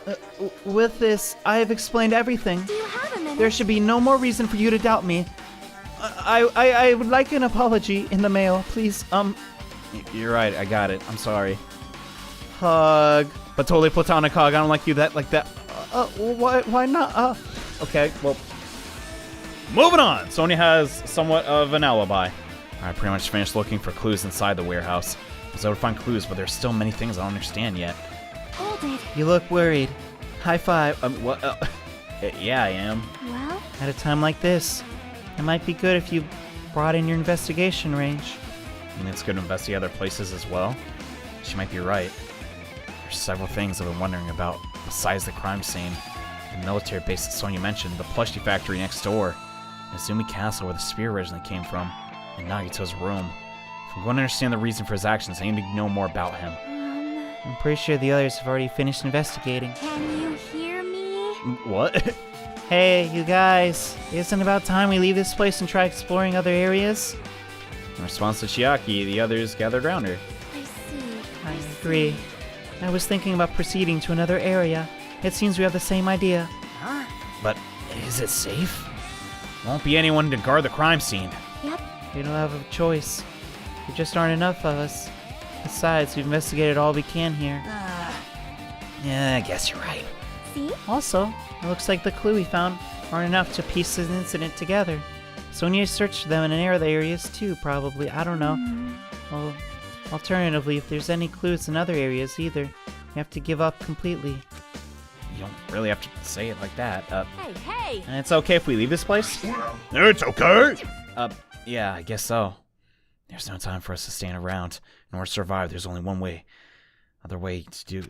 S1: it.
S5: With this, I have explained everything.
S3: Do you have a minute?
S5: There should be no more reason for you to doubt me. I would like an apology in the mail, please.
S1: You're right, I got it. I'm sorry.
S5: Hug.
S1: But totally platonic hug. I don't like you like that.
S5: Why not?
S1: Okay, well... Moving on! Sonia has somewhat of an alibi. I pretty much finished looking for clues inside the warehouse. I was able to find clues, but there's still many things I don't understand yet.
S3: Hold it.
S5: You look worried. High five.
S1: What? Yeah, I am.
S3: Well,
S5: At a time like this, it might be good if you brought in your investigation range.
S1: I mean, it's good to investigate other places as well. She might be right. There's several things I've been wondering about besides the crime scene. The military base that Sonia mentioned, the plushie factory next door, Izumi Castle where the spear originally came from, and Nagito's room. If I'm going to understand the reason for his actions, I need to know more about him.
S5: I'm pretty sure the others have already finished investigating.
S3: can you hear me?
S1: What?
S5: Hey, you guys, isn't it about time we leave this place and try exploring other areas?
S1: In response to Chiaki, the others gathered around her.
S3: I see.
S5: I agree. I was thinking about proceeding to another area. It seems we have the same idea.
S1: But is it safe? Won't be anyone to guard the crime scene.
S3: Yep.
S5: We don't have a choice. There just aren't enough of us. Besides, we've investigated all we can here.
S1: Yeah, I guess you're right.
S3: See?
S5: Also, it looks like the clue we found aren't enough to piece the incident together. Sonia searched them in other areas too, probably. I don't know. Well, alternatively, if there's any clues in other areas either, you have to give up completely.
S1: You don't really have to say it like that.
S2: Hey, hey!
S1: And it's okay if we leave this place?
S4: It's okay.
S1: Yeah, I guess so. There's no time for us to stand around. In order to survive, there's only one way. Other way to do...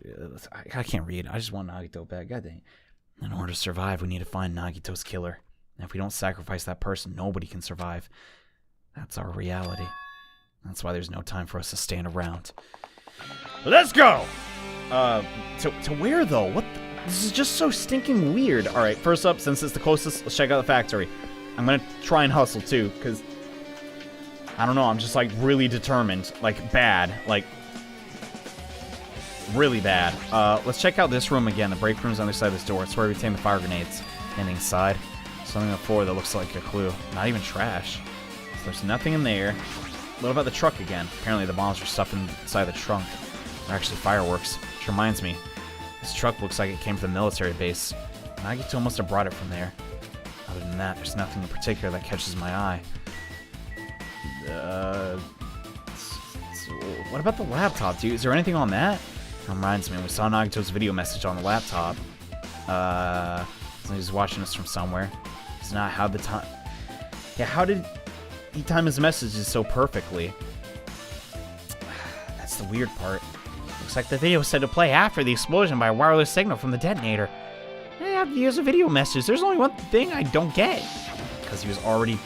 S1: I can't read. I just want Nagito back. God dang. In order to survive, we need to find Nagito's killer. And if we don't sacrifice that person, nobody can survive. That's our reality. That's why there's no time for us to stand around.
S4: Let's go.
S1: To where though? What? This is just so stinking weird. All right, first up, since it's the closest, let's check out the factory. I'm gonna try and hustle too, because I don't know. I'm just like really determined, like bad, like really bad. Let's check out this room again. The break room's on the other side of this door. It's where we retain the fire grenades. And inside, something on the floor that looks like a clue. Not even trash. So there's nothing in there. What about the truck again? Apparently the bombs are stuffed inside the trunk. They're actually fireworks. Which reminds me, this truck looks like it came from the military base. Nagito must have brought it from there. Other than that, there's nothing in particular that catches my eye. What about the laptop, dude? Is there anything on that? It reminds me, we saw Nagito's video message on the laptop. He's watching us from somewhere. It's not how the time... Yeah, how did he time his messages so perfectly? That's the weird part. Looks like the video was said to play after the explosion by a wireless signal from the detonator. Yeah, here's a video message. There's only one thing I don't get. Because he was already...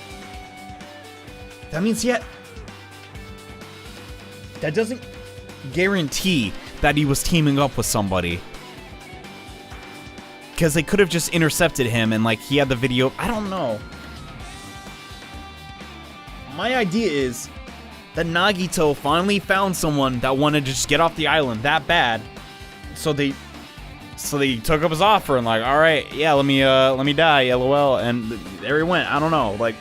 S1: That means yet... That doesn't guarantee that he was teaming up with somebody. Because they could have just intercepted him and, like, he had the video. I don't know. My idea is that Nagito finally found someone that wanted to just get off the island that bad. So they took up his offer and, like, all right, yeah, let me die, LOL. And there he went. I don't know. Like,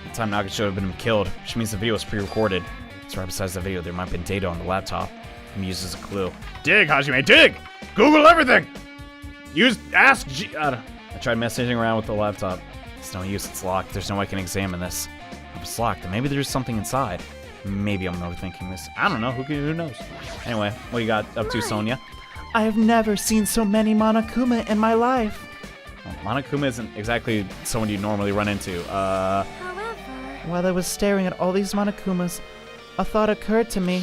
S1: the time Nagito should have been killed, which means the video was pre-recorded. So right besides the video, there might have been data on the laptop. And used as a clue.
S4: Dig, Hajime, dig. Google everything. Ask
S1: I tried messaging around with the laptop. It's no use, it's locked. There's no way I can examine this. If it's locked, then maybe there's something inside. Maybe I'm overthinking this. I don't know, who knows? Anyway, what you got up to, Sonia?
S5: I have never seen so many Monokuma in my life.
S1: Well, Monokuma isn't exactly someone you normally run into.
S3: However...
S5: While I was staring at all these Monokumas, a thought occurred to me.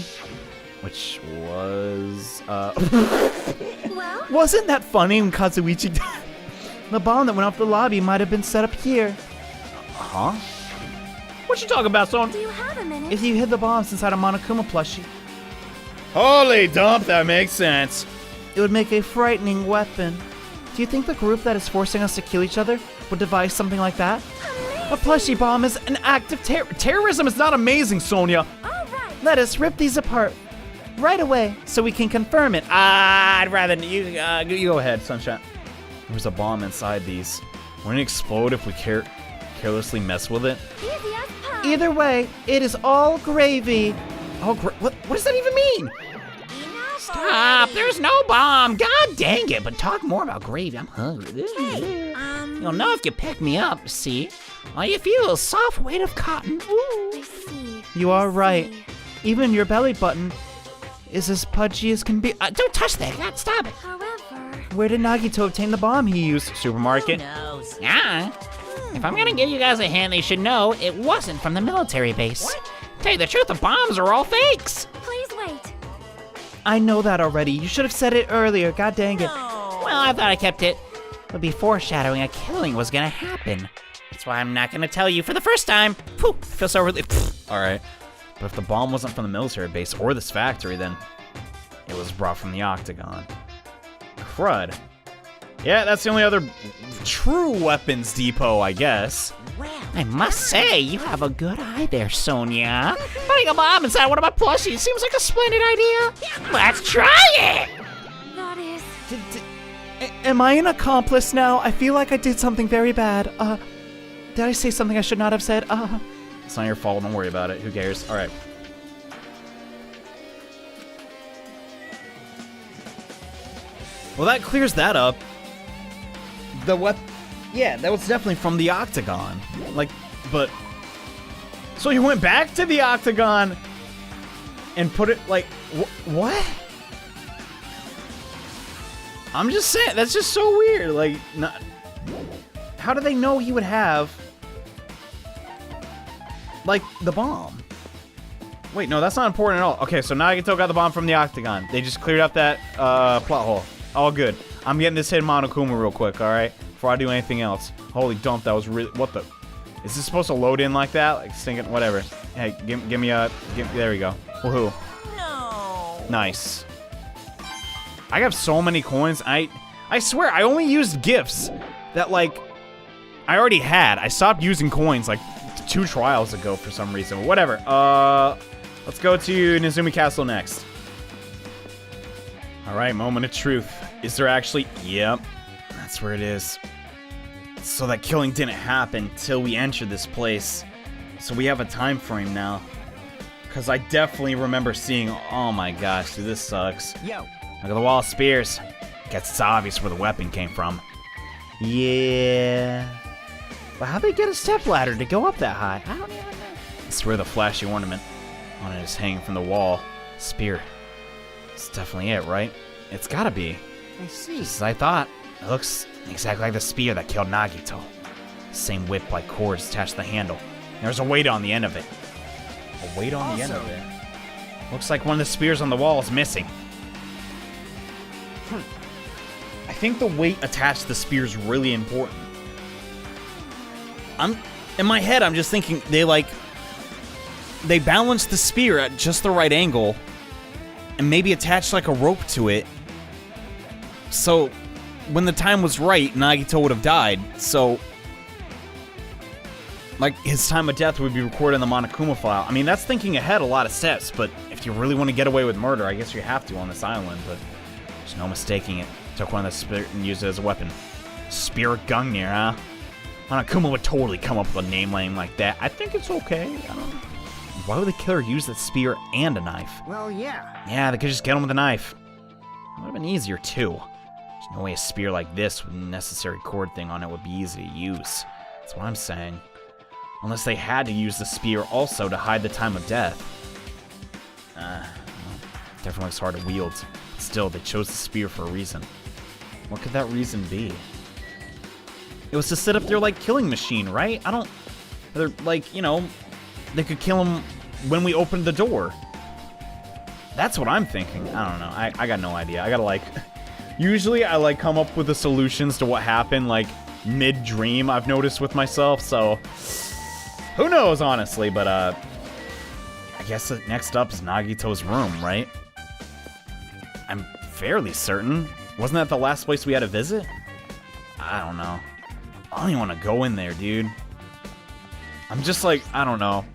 S1: Which was,
S3: Well?
S5: Wasn't that funny when Kazuichi The bomb that went off the lobby might have been set up here.
S1: Huh? What you talking about, son?
S3: Do you have a minute?
S5: If you hid the bombs inside a Monokuma plushie,
S1: Holy dump, that makes sense.
S5: it would make a frightening weapon. Do you think the group that is forcing us to kill each other would devise something like that? A plushie bomb is an act of
S1: Terrorism is not amazing, Sonia.
S3: All right.
S5: Let us rip these apart right away so we can confirm it.
S1: I'd rather you go ahead, Sunshine. There's a bomb inside these. Wouldn't it explode if we carelessly mess with it?
S3: Easy as pie.
S5: Either way, it is all gravy.
S1: Oh, what does that even mean?
S4: Stop. There's no bomb. God dang it. But talk more about gravy. I'm hungry.
S2: Hey,
S4: You'll know if you pick me up, see? All you feel is soft weight of cotton. Ooh.
S3: I see.
S5: You are
S3: I
S5: right.
S3: see.
S5: Even your belly button is as pudgy as can be.
S4: Don't touch that. God, stop it.
S3: However...
S5: Where did Nagito obtain the bomb he used?
S1: Supermarket.
S2: knows?
S4: Yeah. If I'm gonna give you guys a hint, they should know it wasn't from the military base. Tell you the truth, the bombs are all fakes.
S3: Please wait.
S5: I know that already. You should have said it earlier. God dang it.
S4: Well, I thought I kept it. Would be foreshadowing a killing was gonna happen. That's why I'm not gonna tell you for the first time. Phew, I feel so relieved.
S1: All right. But if the bomb wasn't from the military base or this factory, then it was brought from the Octagon. Crud. Yeah, that's the only other true weapons depot, I guess.
S4: I must say, you have a good eye there, Sonia. Putting a bomb inside one of my plushies seems like a splendid idea. Let's try it!
S3: That is...
S5: Am I an accomplice now? I feel like I did something very bad. Did I say something I should not have said?
S1: It's not your fault. Don't worry about it. Who cares? All right. Well, that clears that up. the weapon. Yeah, that was definitely from the Octagon. Like, but. So he went back to the Octagon and put it, like, what? I'm just saying, that's just so weird. Like, how do they know he would have, like, the bomb? Wait, no, that's not important at all. Okay, so Nagito got the bomb from the Octagon. They just cleared up that plot hole. All good. I'm getting this hit Monokuma real quick, all right? Before I do anything else. Holy dump, that was really... What the... Is this supposed to load in like that? Like, stinking... Whatever. Hey, give me a... there we go. Woohoo.
S2: No.
S1: Nice. I have so many coins. I swear, I only used gifts that, like, I already had. I stopped using coins, like, 2 trials ago for some reason. Whatever. Let's go to Nezumi Castle next. Alright, moment of truth. Is there actually... Yep. That's where it is. So that killing didn't happen till we entered this place. So we have a time frame now. Because I definitely remember seeing... Oh my gosh, dude, this sucks.
S6: Yo.
S1: Look at the wall of spears. Guess it's obvious where the weapon came from. Yeah. But how'd they get a stepladder to go up that high? I don't even know. I swear the flashy ornament on it is hanging from the wall. Spear. It's definitely it, right? It's gotta be.
S2: I see.
S1: Just as I thought. It looks exactly like the spear that killed Nagito. Same whip-like cords attached to the handle. There's a weight on the end of it. A weight on the end of it? Looks like one of the spears on the wall is missing. I think the weight attached to the spear is really important. In my head, I'm just thinking they balanced the spear at just the right angle and maybe attached like a rope to it. So when the time was right, Nagito would have died. So like his time of death would be recorded in the Monokuma file. I mean, that's thinking ahead a lot of steps, but if you really want to get away with murder, I guess you have to on this island, but there's no mistaking it. Took one of the spear and used it as a weapon. Spear Gungnir, huh? Monokuma would totally come up with a name like that. I think it's okay. I don't know. Why would the killer use that spear and a knife?
S2: Well, yeah.
S1: Yeah, they could just get him with a knife. Would have been easier too. There's no way a spear like this with a necessary cord thing on it would be easy to use. That's what I'm saying. Unless they had to use the spear also to hide the time of death. Well, definitely looks hard to wield. But still, they chose the spear for a reason. What could that reason be? It was to set up their, like, killing machine, right? They're, like, you know, they could kill him when we opened the door. That's what I'm thinking. I don't know. I got no idea. I gotta, like... Usually, I, like, come up with the solutions to what happened, like, mid-dream, I've noticed with myself, so... Who knows, honestly, but, I guess next up is Nagito's room, right? I'm fairly certain. Wasn't that the last place we had to visit? I don't know. I don't even want to go in there, dude. I'm just like, I don't know.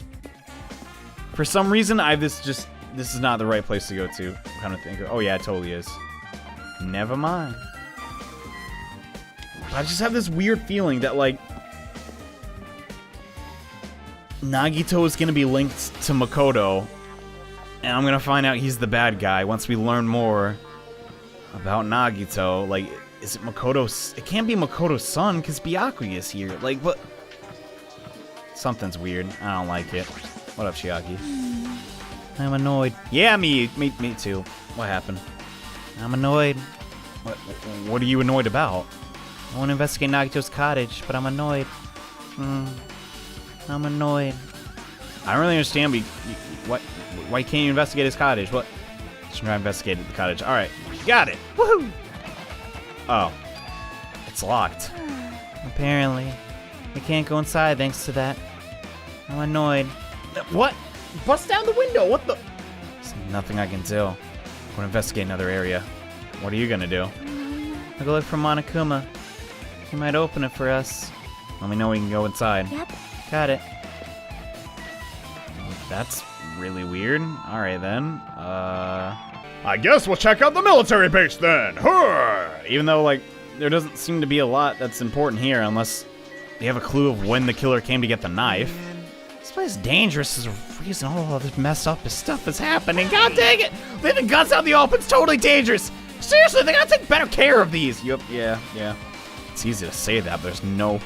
S1: For some reason, this is not the right place to go to. I'm kind of thinking, oh yeah, it totally is. Never mind. I just have this weird feeling that, like, Nagito is going to be linked to Makoto, and I'm going to find out he's the bad guy once we learn more about Nagito. Like, is it Makoto's... It can't be Makoto's son, because Byakuya is here. Like, what? Something's weird. I don't like it. What up, Chiaki?
S5: I'm annoyed.
S1: Yeah, me too. What happened?
S5: I'm annoyed.
S1: What are you annoyed about?
S5: I want to investigate Nagito's cottage, but I'm annoyed. I'm annoyed.
S1: I don't really understand. Why can't you investigate his cottage? What? Just try to investigate the cottage. All right, got it. Woohoo! Oh, it's locked.
S5: Apparently. I can't go inside thanks to that. I'm annoyed.
S1: What? Bust down the window. What the? There's nothing I can do. I'm gonna investigate another area. What are you gonna do?
S5: I'll go look for Monokuma. He might open it for us.
S1: Let me know when you can go inside.
S3: Yep.
S5: Got it.
S1: That's really weird. All right, then.
S7: I guess we'll check out the military base then.
S1: Even though, like, there doesn't seem to be a lot that's important here unless they have a clue of when the killer came to get the knife. This place is dangerous. There's a reason all of this messed up stuff is happening. God dang it! Leaving guns out in the open is totally dangerous. Seriously, they gotta take better care of these. Yep, yeah. It's easy to say that, but there's no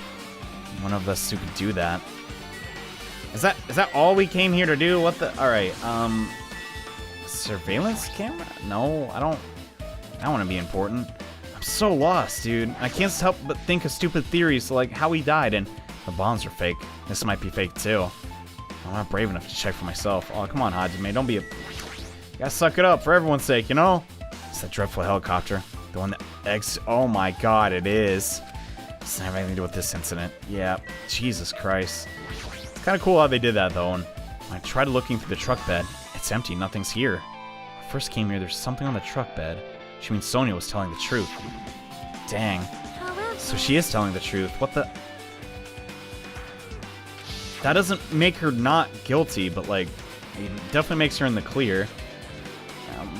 S1: one of us who could do that. Is that all we came here to do? What the? All right. Surveillance camera? No, I don't want to be important. I'm so lost, dude. I can't help but think of stupid theories like how he died and the bombs are fake. This might be fake too. I'm not brave enough to check for myself. Oh, come on, Hajime. Don't be a... You gotta suck it up for everyone's sake, you know? It's that dreadful helicopter. The one that oh my god, it is. It doesn't have anything to do with this incident. Yeah, Jesus Christ. It's kind of cool how they did that, though. And when I tried looking through the truck bed, it's empty. Nothing's here. When I first came here, there's something on the truck bed. Which means Sonia was telling the truth. Dang. So she is telling the truth. What the... That doesn't make her not guilty, but, like, it definitely makes her in the clear.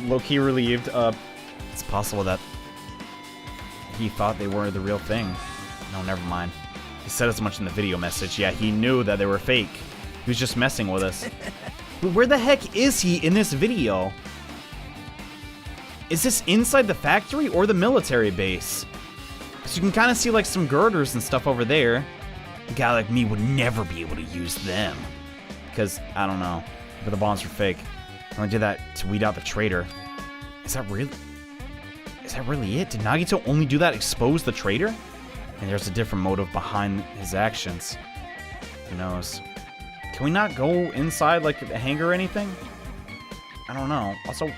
S1: Low-key relieved. It's possible that he thought they were the real thing. No, never mind. He said as much in the video message. Yeah, he knew that they were fake. He was just messing with us. But where the heck is he in this video? Is this inside the factory or the military base? Because you can kind of see, like, some girders and stuff over there. A guy like me would never be able to use them. Because, I don't know. But the bombs were fake. I only did that to weed out the traitor. Is that really it? Did Nagito only do that to expose the traitor? And there's a different motive behind his actions. Who knows? Can we not go inside, like, a hangar or anything? I don't know. Also,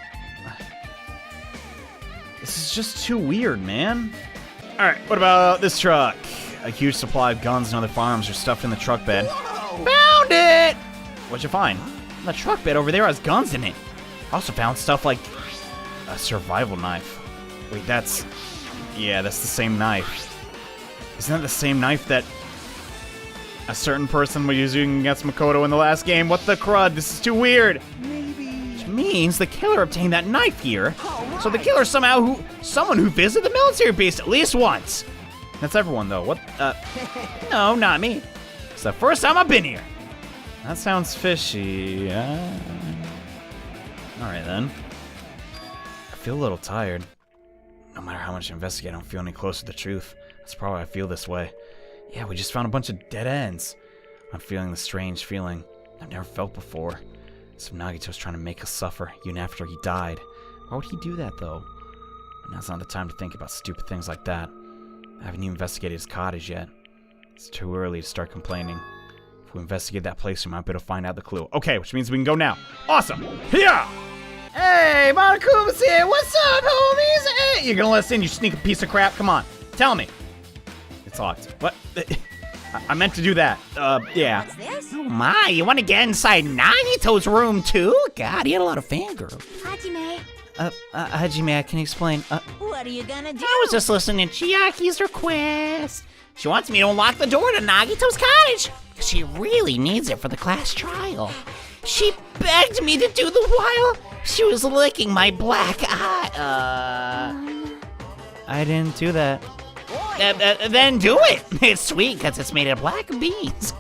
S1: this is just too weird, man. Alright, what about this truck? A huge supply of guns and other firearms are stuffed in the truck bed. Whoa. Found it! What'd you find? The truck bed over there has guns in it. I also found stuff like a survival knife. Wait, that's... Yeah, that's the same knife. Isn't that the same knife that a certain person was using against Makoto in the last game? What the crud? This is too weird. Maybe. Which means the killer obtained that knife here. Right. So the killer someone who visited the military base at least once. That's everyone, though. What? No, not me. It's the first time I've been here. That sounds fishy. Alright, then. I feel a little tired. No matter how much I investigate, I don't feel any closer to the truth. That's probably why I feel this way. Yeah, we just found a bunch of dead ends. I'm feeling the strange feeling I've never felt before. So Nagito's trying to make us suffer, even after he died. Why would he do that, though? Now's not the time to think about stupid things like that. I haven't even investigated his cottage yet. It's too early to start complaining. If we investigate that place, we might be able to find out the clue. Okay, which means we can go now. Awesome! Yeah! Hey, Monokuma's here! What's up, homies? Hey, you're gonna let us in, you sneaky piece of crap? Come on, tell me. It's locked. What? I meant to do that. Yeah.
S4: Oh my, you want to get inside Nagito's room too? God, he had a lot of fangirls.
S3: Hajime.
S5: Hajime, I can explain.
S3: What are you gonna do?
S4: I was just listening to Chiaki's request. She wants me to unlock the door to Nagito's cottage. She really needs it for the class trial. She begged me to do the while she was licking my black eye.
S5: I didn't do that.
S4: Then do it. It's sweet because it's made of black beans.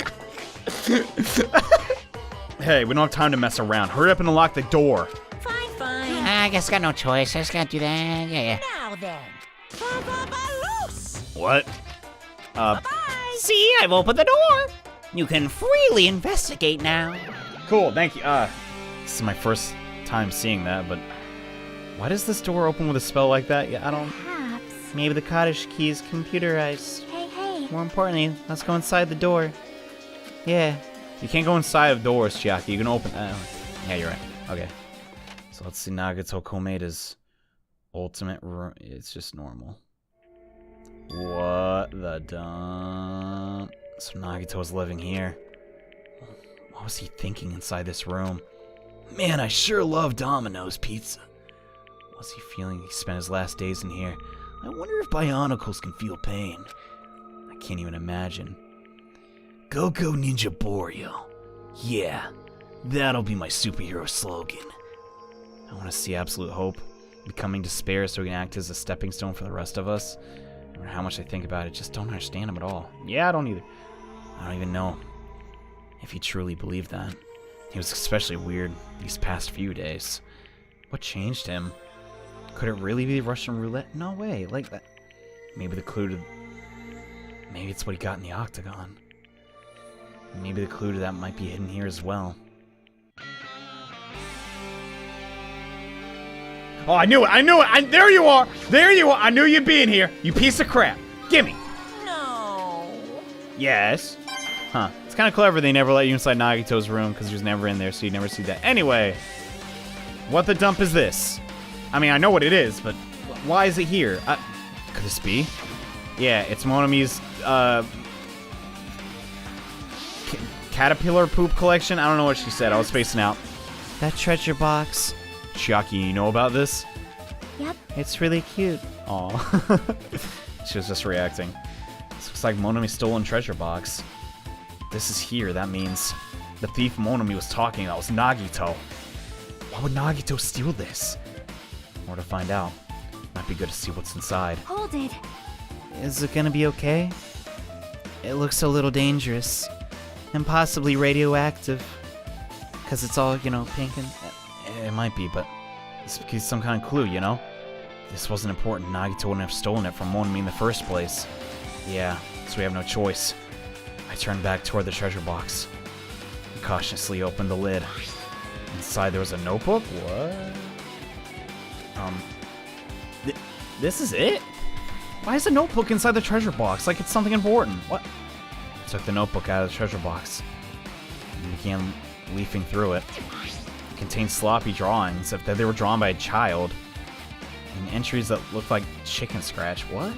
S1: Hey, we don't have time to mess around. Hurry up and unlock the door.
S3: Fine.
S4: I guess I got no choice. I just gotta do that. Yeah.
S3: Now then.
S1: What?
S4: See, I've opened the door. You can freely investigate now.
S1: Cool, thank you. This is my first time seeing that, but why does this door open with a spell like that? Yeah, I don't...
S3: Perhaps.
S5: Maybe the cottage key is computerized.
S3: Hey.
S5: More importantly, let's go inside the door. Yeah.
S1: You can't go inside of doors, Chiaki. You can open... yeah, you're right. Okay. So let's see Nagito Komaeda's ultimate room. It's just normal. What the dump? So Nagito was living here. What was he thinking inside this room? Man, I sure love Domino's pizza. What's he feeling? He spent his last days in here. I wonder if Bionicles can feel pain. I can't even imagine. Go Ninja Boreal. Yeah, that'll be my superhero slogan. I want to see absolute hope, becoming despair so he can act as a stepping stone for the rest of us. No matter how much I think about it, just don't understand him at all. Yeah, I don't either. I don't even know if he truly believed that. He was especially weird these past few days. What changed him? Could it really be Russian roulette? No way, like that. Maybe the clue to Maybe it's what he got in the octagon. Maybe the clue to that might be hidden here as well.
S7: Oh, I knew it! There you are! I knew you'd be in here, you piece of crap! Gimme!
S2: No.
S1: Yes? Huh. It's kind of clever they never let you inside Nagito's room because he was never in there, so you never see that. Anyway, what the dump is this? I mean, I know what it is, but why is it here? Could this be? Yeah, it's Monami's, caterpillar poop collection? I don't know what she said. I was spacing out.
S5: That treasure box.
S1: Chiaki, you know about this?
S3: Yep.
S5: It's really cute.
S1: Aw. She was just reacting. This looks like Monami's stolen treasure box. This is here. That means the thief Monami was talking about was Nagito. Why would Nagito steal this? More to find out. Might be good to see what's inside.
S3: Hold it.
S5: Is it gonna be okay? It looks a little dangerous. And possibly radioactive. Because it's all, pink and...
S1: It might be, but it's because some kind of clue, you know? If this wasn't important, Nagito wouldn't have stolen it from Monami in the first place. Yeah, so we have no choice. I turned back toward the treasure box. I cautiously opened the lid. Inside there was a notebook? What? This is it? Why is a notebook inside the treasure box? Like it's something important. What? I took the notebook out of the treasure box and began leafing through it. It contained sloppy drawings, if they were drawn by a child, and entries that looked like chicken scratch. What?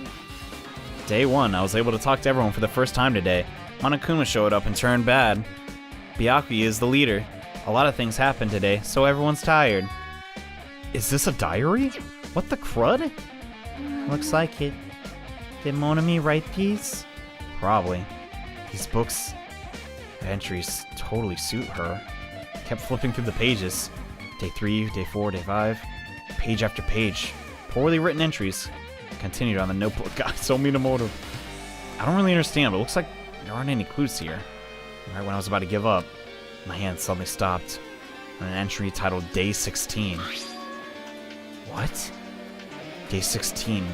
S1: Day 1, I was able to talk to everyone for the first time today. Monokuma showed up and turned bad. Byakuya is the leader. A lot of things happened today, so everyone's tired. Is this a diary? What the crud?
S5: Looks like it. Did Monami write these?
S1: Probably. These books, entries totally suit her. Kept flipping through the pages. Day 3, day 4, day 5. Page after page. Poorly written entries. Continued on the notebook. God, so Minamoto. I don't really understand, but it looks like there aren't any clues here. Right when I was about to give up, my hand suddenly stopped on an entry titled Day 16. What? Day 16.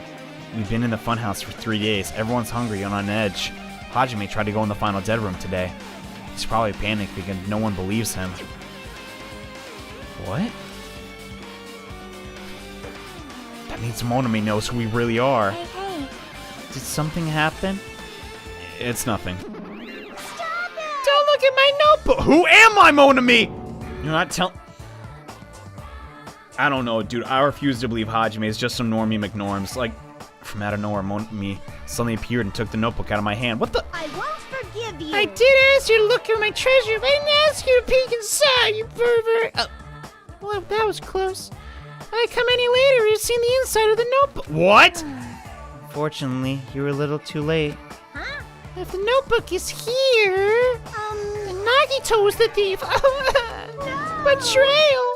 S1: We've been in the funhouse for 3 days. Everyone's hungry and on edge. Hajime tried to go in the final dead room today. He's probably panicked because no one believes him. What? That means Monami knows who we really are.
S3: Hey.
S5: Did something happen?
S1: It's nothing.
S3: Stop it!
S1: Don't look at my notebook! Who am I, Monami? You're not telling... I don't know, dude. I refuse to believe Hajime is just some normie McNorms. Like, from out of nowhere, Monami suddenly appeared and took the notebook out of my hand. What the...
S3: I won't forgive you.
S4: I did ask you to look at my treasure, but I didn't ask you to peek inside, you pervert. Oh, well, that was close. If I come any later, you've seen the inside of the notebook.
S1: What?
S5: Fortunately, you were a little too late.
S3: Huh?
S4: If the notebook is here, then Nagito was the thief. Betrayal.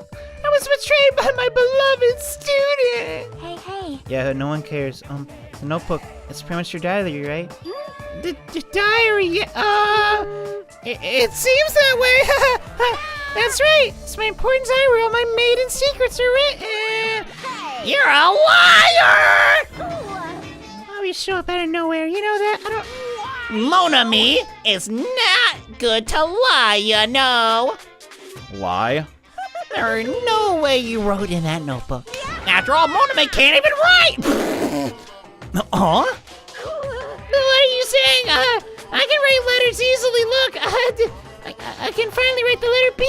S4: I was betrayed by my beloved student.
S3: Hey.
S5: Yeah, no one cares. The notebook, it's pretty much your diary, right?
S4: The diary, it seems that way. That's right. It's my important diary where all my maiden secrets are written. You're a liar! Oh, you show up out of nowhere. You know that? Monami is not good to lie, you know.
S1: Lie?
S4: There ain't no way you wrote in that notebook. After all, Monami can't even write.
S1: Huh?
S4: What are you saying? I can write letters easily. Look, I can finally write the letter B.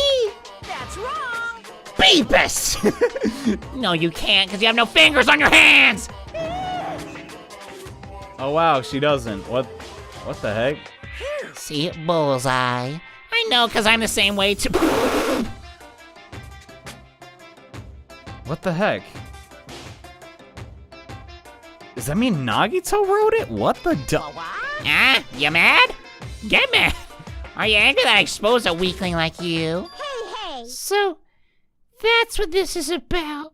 S3: That's wrong.
S4: Beepus! No, you can't, because you have no fingers on your hands.
S1: Oh wow, she doesn't. What the heck?
S4: See, bullseye. I know, because I'm the same way too.
S1: What the heck? Does that mean Nagito wrote it? What the
S4: You mad? Get mad. Are you angry that I exposed a weakling like you?
S3: Hey.
S4: So, that's what this is about.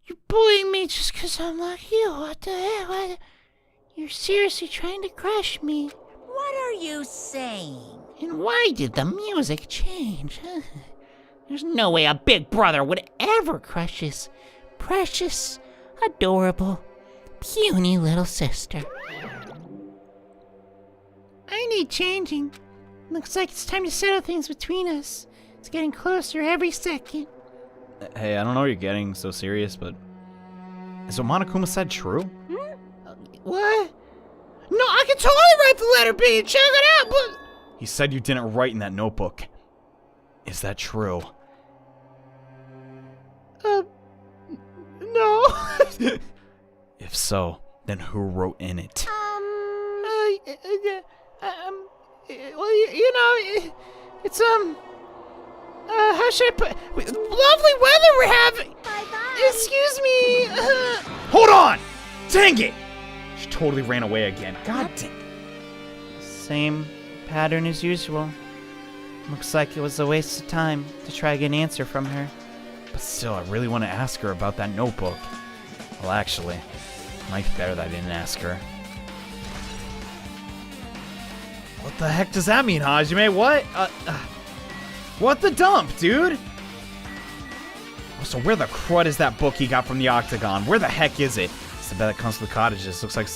S4: You're bullying me just because I'm like you. What the heck? What? You're seriously trying to crush me.
S2: What are you saying?
S4: And why did the music change? There's no way a big brother would ever crush his precious, adorable, puny little sister. I need changing. Looks like it's time to settle things between us. It's getting closer every second.
S1: Hey, I don't know what you're getting so serious, but is what Monokuma said true?
S4: What? No, I can totally write the letter B and check it out, but...
S1: He said you didn't write in that notebook. Is that true?
S4: No.
S1: If so, then who wrote in it?
S4: Well, you know, it's, how should I put... Lovely weather we're having!
S3: Bye-bye.
S4: Excuse me!
S7: Hold on! Dang it! She totally ran away again. God dang.
S5: Same pattern as usual. Looks like it was a waste of time to try to get an answer from her.
S1: But still, I really want to ask her about that notebook. Well, actually, it might be better that I didn't ask her.
S7: What the heck does that mean, Hajime? What? What the dump, dude? So where the crud is that book he got from the Octagon? Where the heck is it?
S1: It's the bed that comes to the cottages. Looks like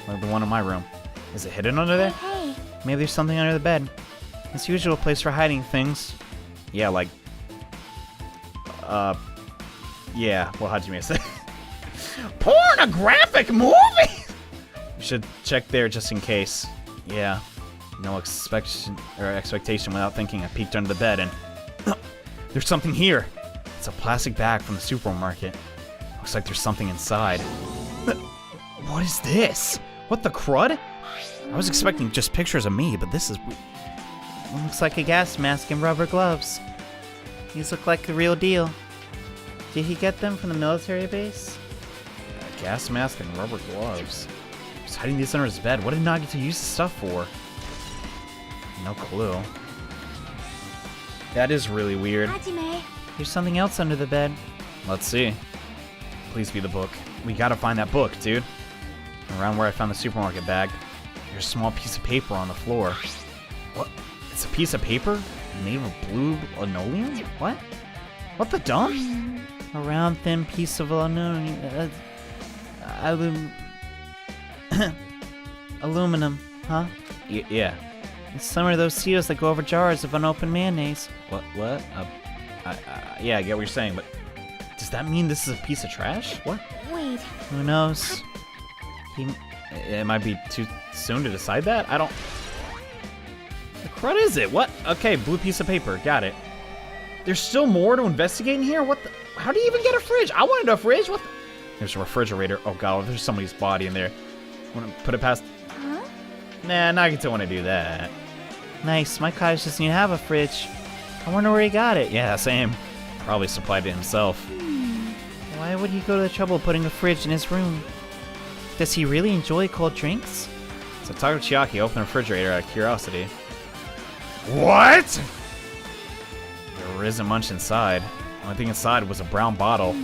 S1: the one in my room. Is it hidden under there?
S3: Hey,
S5: Maybe there's something under the bed. It's the usual place for hiding things.
S1: Yeah, like... Yeah, what Hajime said.
S7: Pornographic movie?
S1: We should check there just in case. Yeah. No expectation without thinking. I peeked under the bed and... There's something here. It's a plastic bag from the supermarket. Looks like there's something inside. What is this? What the crud? I was expecting just pictures of me, but this is...
S5: Looks like a gas mask and rubber gloves. These look like the real deal. Did he get them from the military base?
S1: A gas mask and rubber gloves. He's hiding these under his bed. What did Nagito use this stuff for? No clue. That is really weird.
S3: Hajime.
S5: There's something else under the bed.
S1: Let's see. Please be the book. We gotta find that book, dude. Around where I found the supermarket bag, there's a small piece of paper on the floor. What? It's a piece of paper made of blue linoleum? What? What the dump?
S5: A round, thin piece of aluminum. Aluminum, huh?
S1: Yeah.
S5: It's some of those seals that go over jars of unopened mayonnaise.
S1: What? Yeah, I get what you're saying, but does that mean this is a piece of trash? What?
S3: Wait.
S5: Who knows?
S1: It might be too soon to decide that? I don't... The crud is it? What? Okay, blue piece of paper. Got it.
S7: There's still more to investigate in here? What the... How do you even get a fridge? I wanted a fridge. What the...
S1: There's a refrigerator. Oh god, there's somebody's body in there. Wanna put it past...
S3: Huh?
S1: Nah, Nagito wanna do that.
S5: Nice, my cottage doesn't even have a fridge. I wonder where he got it.
S1: Yeah, same. Probably supplied it himself.
S5: Why would he go to the trouble of putting a fridge in his room? Does he really enjoy cold drinks?
S1: So Taco Chiaki opened the refrigerator out of curiosity.
S7: What?
S1: There isn't much inside. The only thing inside was a brown bottle.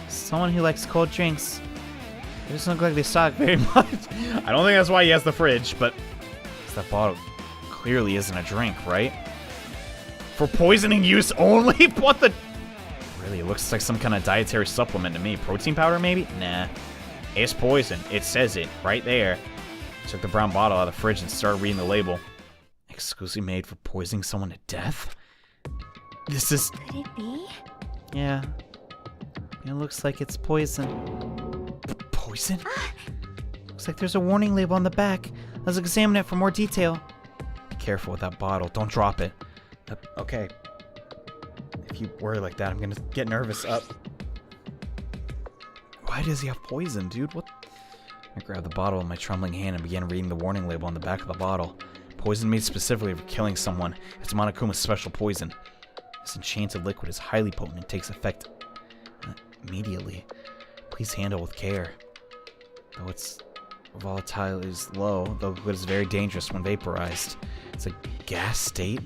S5: Someone who likes cold drinks. It doesn't look like they stock very much.
S7: I don't think that's why he has the fridge, but...
S1: That bottle clearly isn't a drink, right?
S7: For poisoning use only? What the...
S1: Really, it looks like some kind of dietary supplement to me. Protein powder, maybe? Nah. It's poison. It says it right there. Took the brown bottle out of the fridge and started reading the label. Exclusively made for poisoning someone to death? This is...
S3: Could it be?
S5: Yeah. It looks like it's poison.
S1: Poison?
S5: Looks like there's a warning label on the back. Let's examine it for more detail.
S1: Be careful with that bottle. Don't drop it. Okay. If you worry like that, I'm gonna get nervous. Why does he have poison, dude? What? I grabbed the bottle in my trembling hand and began reading the warning label on the back of the bottle. Poison made specifically for killing someone. It's Monokuma's special poison. This enchanted liquid is highly potent and takes effect immediately. Please handle with care. Though its volatility is low, the liquid is very dangerous when vaporized. It's a gas state.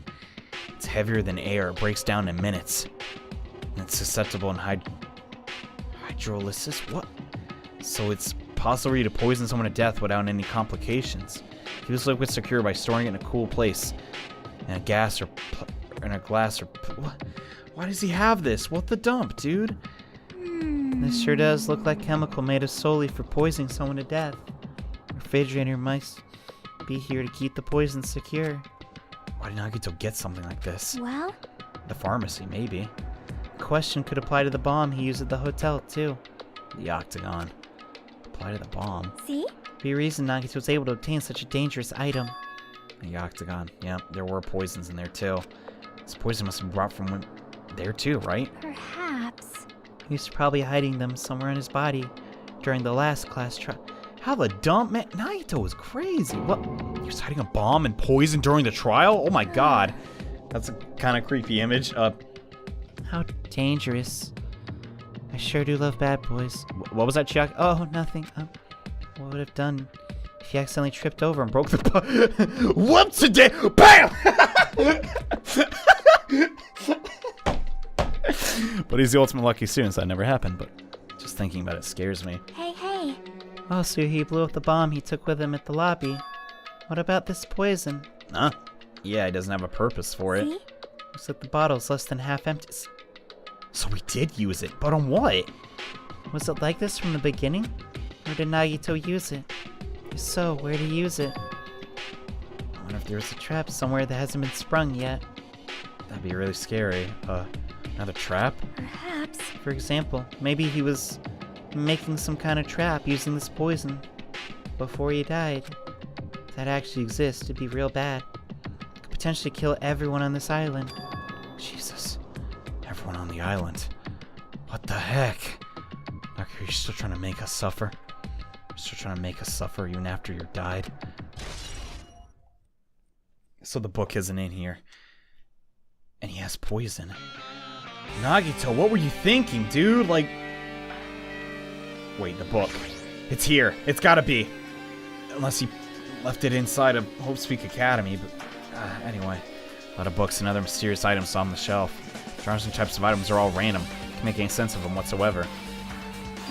S1: It's heavier than air. It breaks down in minutes. And it's susceptible in hydrolysis? What? So it's possible for you to poison someone to death without any complications. Keep this liquid secure by storing it in a cool place. In a gas or in a glass or... What? Why does he have this? What the dump, dude?
S5: This sure does look like chemical made solely for poisoning someone to death. Refrigerator mice. be here to keep the poison secure.
S1: Why did Nagito get something like this?
S3: Well,
S1: The pharmacy, maybe.
S5: The question could apply to the bomb he used at the hotel, too.
S1: The octagon. Apply to the bomb.
S3: see?
S5: Be a reason Nagito was able to obtain such a dangerous item.
S1: The octagon. Yep, there were poisons in there too. This poison must have been brought from there too, right?
S3: Perhaps.
S5: He was probably hiding them somewhere in his body during the last class trial.
S1: How the dump, man? Nagito was crazy. What? He was hiding a bomb and poison during the trial? Oh my god. That's a kind of creepy image.
S5: How dangerous. I sure do love bad boys.
S1: What was that, Chuck?
S5: Oh, nothing. What would have done if he accidentally tripped over and broke the...
S1: Whoops! Today, bam! But he's the ultimate lucky student, so that never happened. But just thinking about it scares me.
S3: Hey, hey.
S5: Oh, so he blew up the bomb he took with him at the lobby. What about this poison?
S1: Huh? Yeah, he doesn't have a purpose for it.
S3: See?
S5: Looks like the bottle's less than half empty.
S1: So we did use it, but on what?
S5: Was it like this from the beginning? Or did Nagito use it? If so, where did he use it? I wonder if there's a trap somewhere that hasn't been sprung yet.
S1: That'd be really scary. Another trap?
S3: Perhaps.
S5: For example, maybe he was making some kind of trap using this poison before he died. If that actually exists, it'd be real bad. It could potentially kill everyone on this island.
S1: Jesus. Everyone on the island. What the heck? Are you still trying to make us suffer? Still trying to make us suffer even after you died? So the book isn't in here. And he has poison. Nagito, what were you thinking, dude? Like... Wait, the book. It's here. It's gotta be. Unless he left it inside of Hope Speak Academy, but... anyway. A lot of books and other mysterious items on the shelf. Genres and types of items are all random. Can't make any sense of them whatsoever.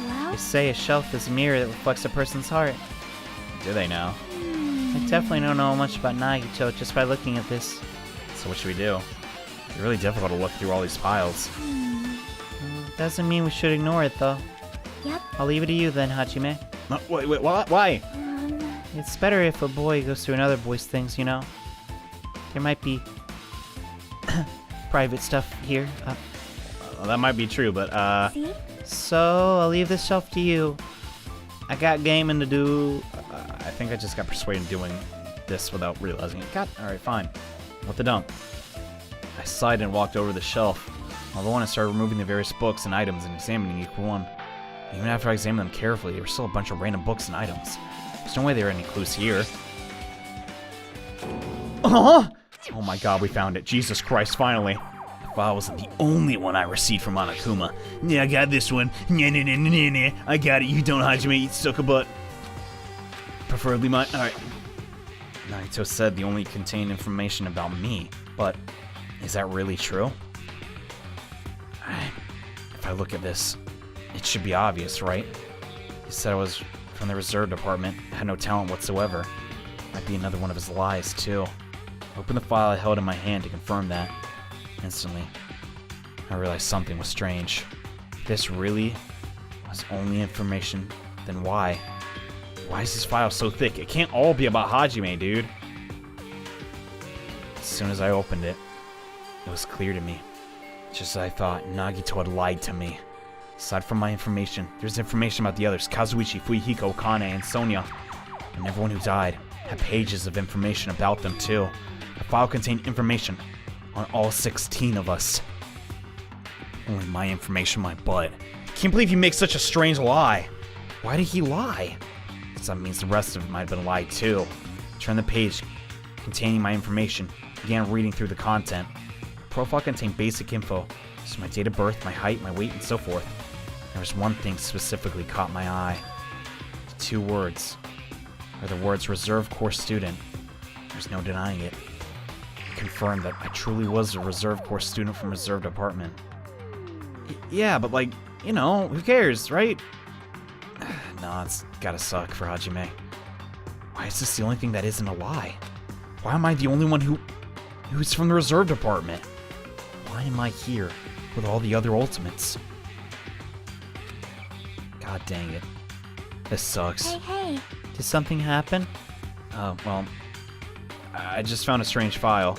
S3: Well,
S5: They say a shelf is a mirror that reflects a person's heart.
S1: Do they now?
S5: I definitely don't know much about Nagito just by looking at this.
S1: So what should we do? It's really difficult to look through all these piles.
S5: Doesn't mean we should ignore it, though.
S3: yep.
S5: I'll leave it to you then, Hajime.
S1: Wait, what? Why?
S5: It's better if a boy goes through another boy's things, you know? There might be private stuff here.
S1: Well, that might be true, but,
S3: See?
S5: So, I'll leave this shelf to you. I got gaming to do.
S1: I think I just got persuaded into doing this without realizing it. Alright, fine. What the dump? I sighed and walked over to the shelf. Although when I started removing the various books and items and examining each one, even after I examined them carefully, there were still a bunch of random books and items. There's no way there are any clues here. Oh my god, we found it. Jesus Christ, finally. The file wasn't the only one I received from Monokuma. Yeah, I got this one. I got it. You don't, Hajime. You suck a butt. Preferably mine. Alright. Nagito said they only contained information about me, but is that really true? If I look at this, it should be obvious, right? He said I was from the reserve department, had no talent whatsoever. Might be another one of his lies, too. I opened the file I held in my hand to confirm that. Instantly, I realized something was strange. If this really was only information, then why? Why is this file so thick? It can't all be about Hajime, dude. As soon as I opened it, it was clear to me. Just as I thought, Nagito had lied to me. Aside from my information, there's information about the others, Kazuichi, Fuihiko, Kane, and Sonia. And everyone who died had pages of information about them, too. The file contained information on all 16 of us. Only my information, my butt. Can't believe he makes such a strange lie. Why did he lie? Because that means the rest of it might have been lied too. Turned the page containing my information, began reading through the content. The profile contained basic info, so my date of birth, my height, my weight, and so forth. There was one thing specifically caught my eye. The 2 words are the words reserve course student. There's no denying it. It confirmed that I truly was a reserve course student from reserve department. Yeah, but like, you know, who cares, right? No, it's gotta suck for Hajime. Why is this the only thing that isn't a lie? Why am I the only one who's from the reserve department? Why am I here with all the other ultimates? God dang it. This sucks.
S3: Hey, hey.
S5: Did something happen?
S1: Well,
S7: I just found a strange file.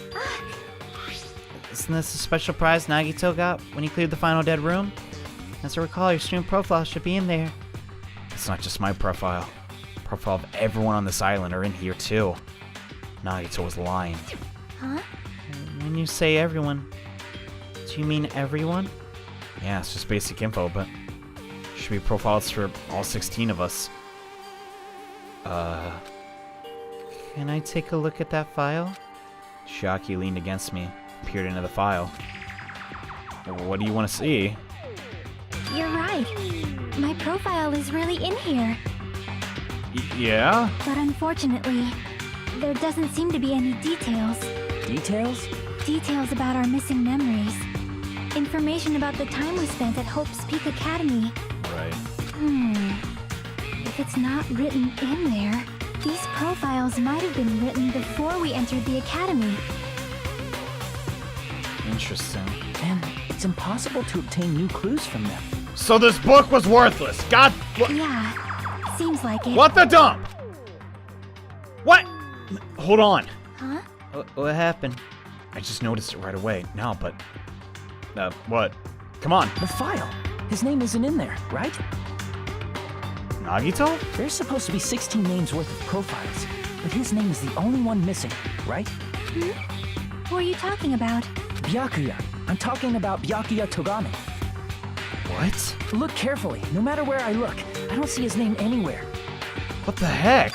S5: Isn't this a special prize Nagito got when he cleared the final dead room? As I recall, your student profile should be in there.
S7: It's not just my profile. Profile of everyone on this island are in here too. Nagito was lying.
S3: Huh?
S5: When you say everyone, do you mean everyone?
S7: Yeah, it's just basic info, but should be profiles for all 16 of us.
S5: Can I take a look at that file?
S7: Shaki leaned against me, peered into the file. What do you want to see?
S3: You're right. My profile is really in here.
S7: Yeah?
S3: But unfortunately, there doesn't seem to be any details.
S6: Details?
S3: Details about our missing memories. Information about the time we spent at Hope's Peak Academy.
S7: Right.
S3: If it's not written in there, these profiles might have been written before we entered the academy.
S7: Interesting.
S6: And it's impossible to obtain new clues from them.
S7: So this book was worthless. God.
S3: Yeah, seems like it.
S7: What the dump? What? Hold on.
S3: Huh?
S5: What happened?
S7: I just noticed it right away. Now, but. What? Come on.
S6: The file. His name isn't in there, right?
S7: Nagito?
S6: There's supposed to be 16 names worth of profiles, but his name is the only one missing, right?
S3: Who are you talking about?
S6: Byakuya. I'm talking about Byakuya Togame.
S7: What?
S6: Look carefully. No matter where I look, I don't see his name anywhere.
S7: What the heck?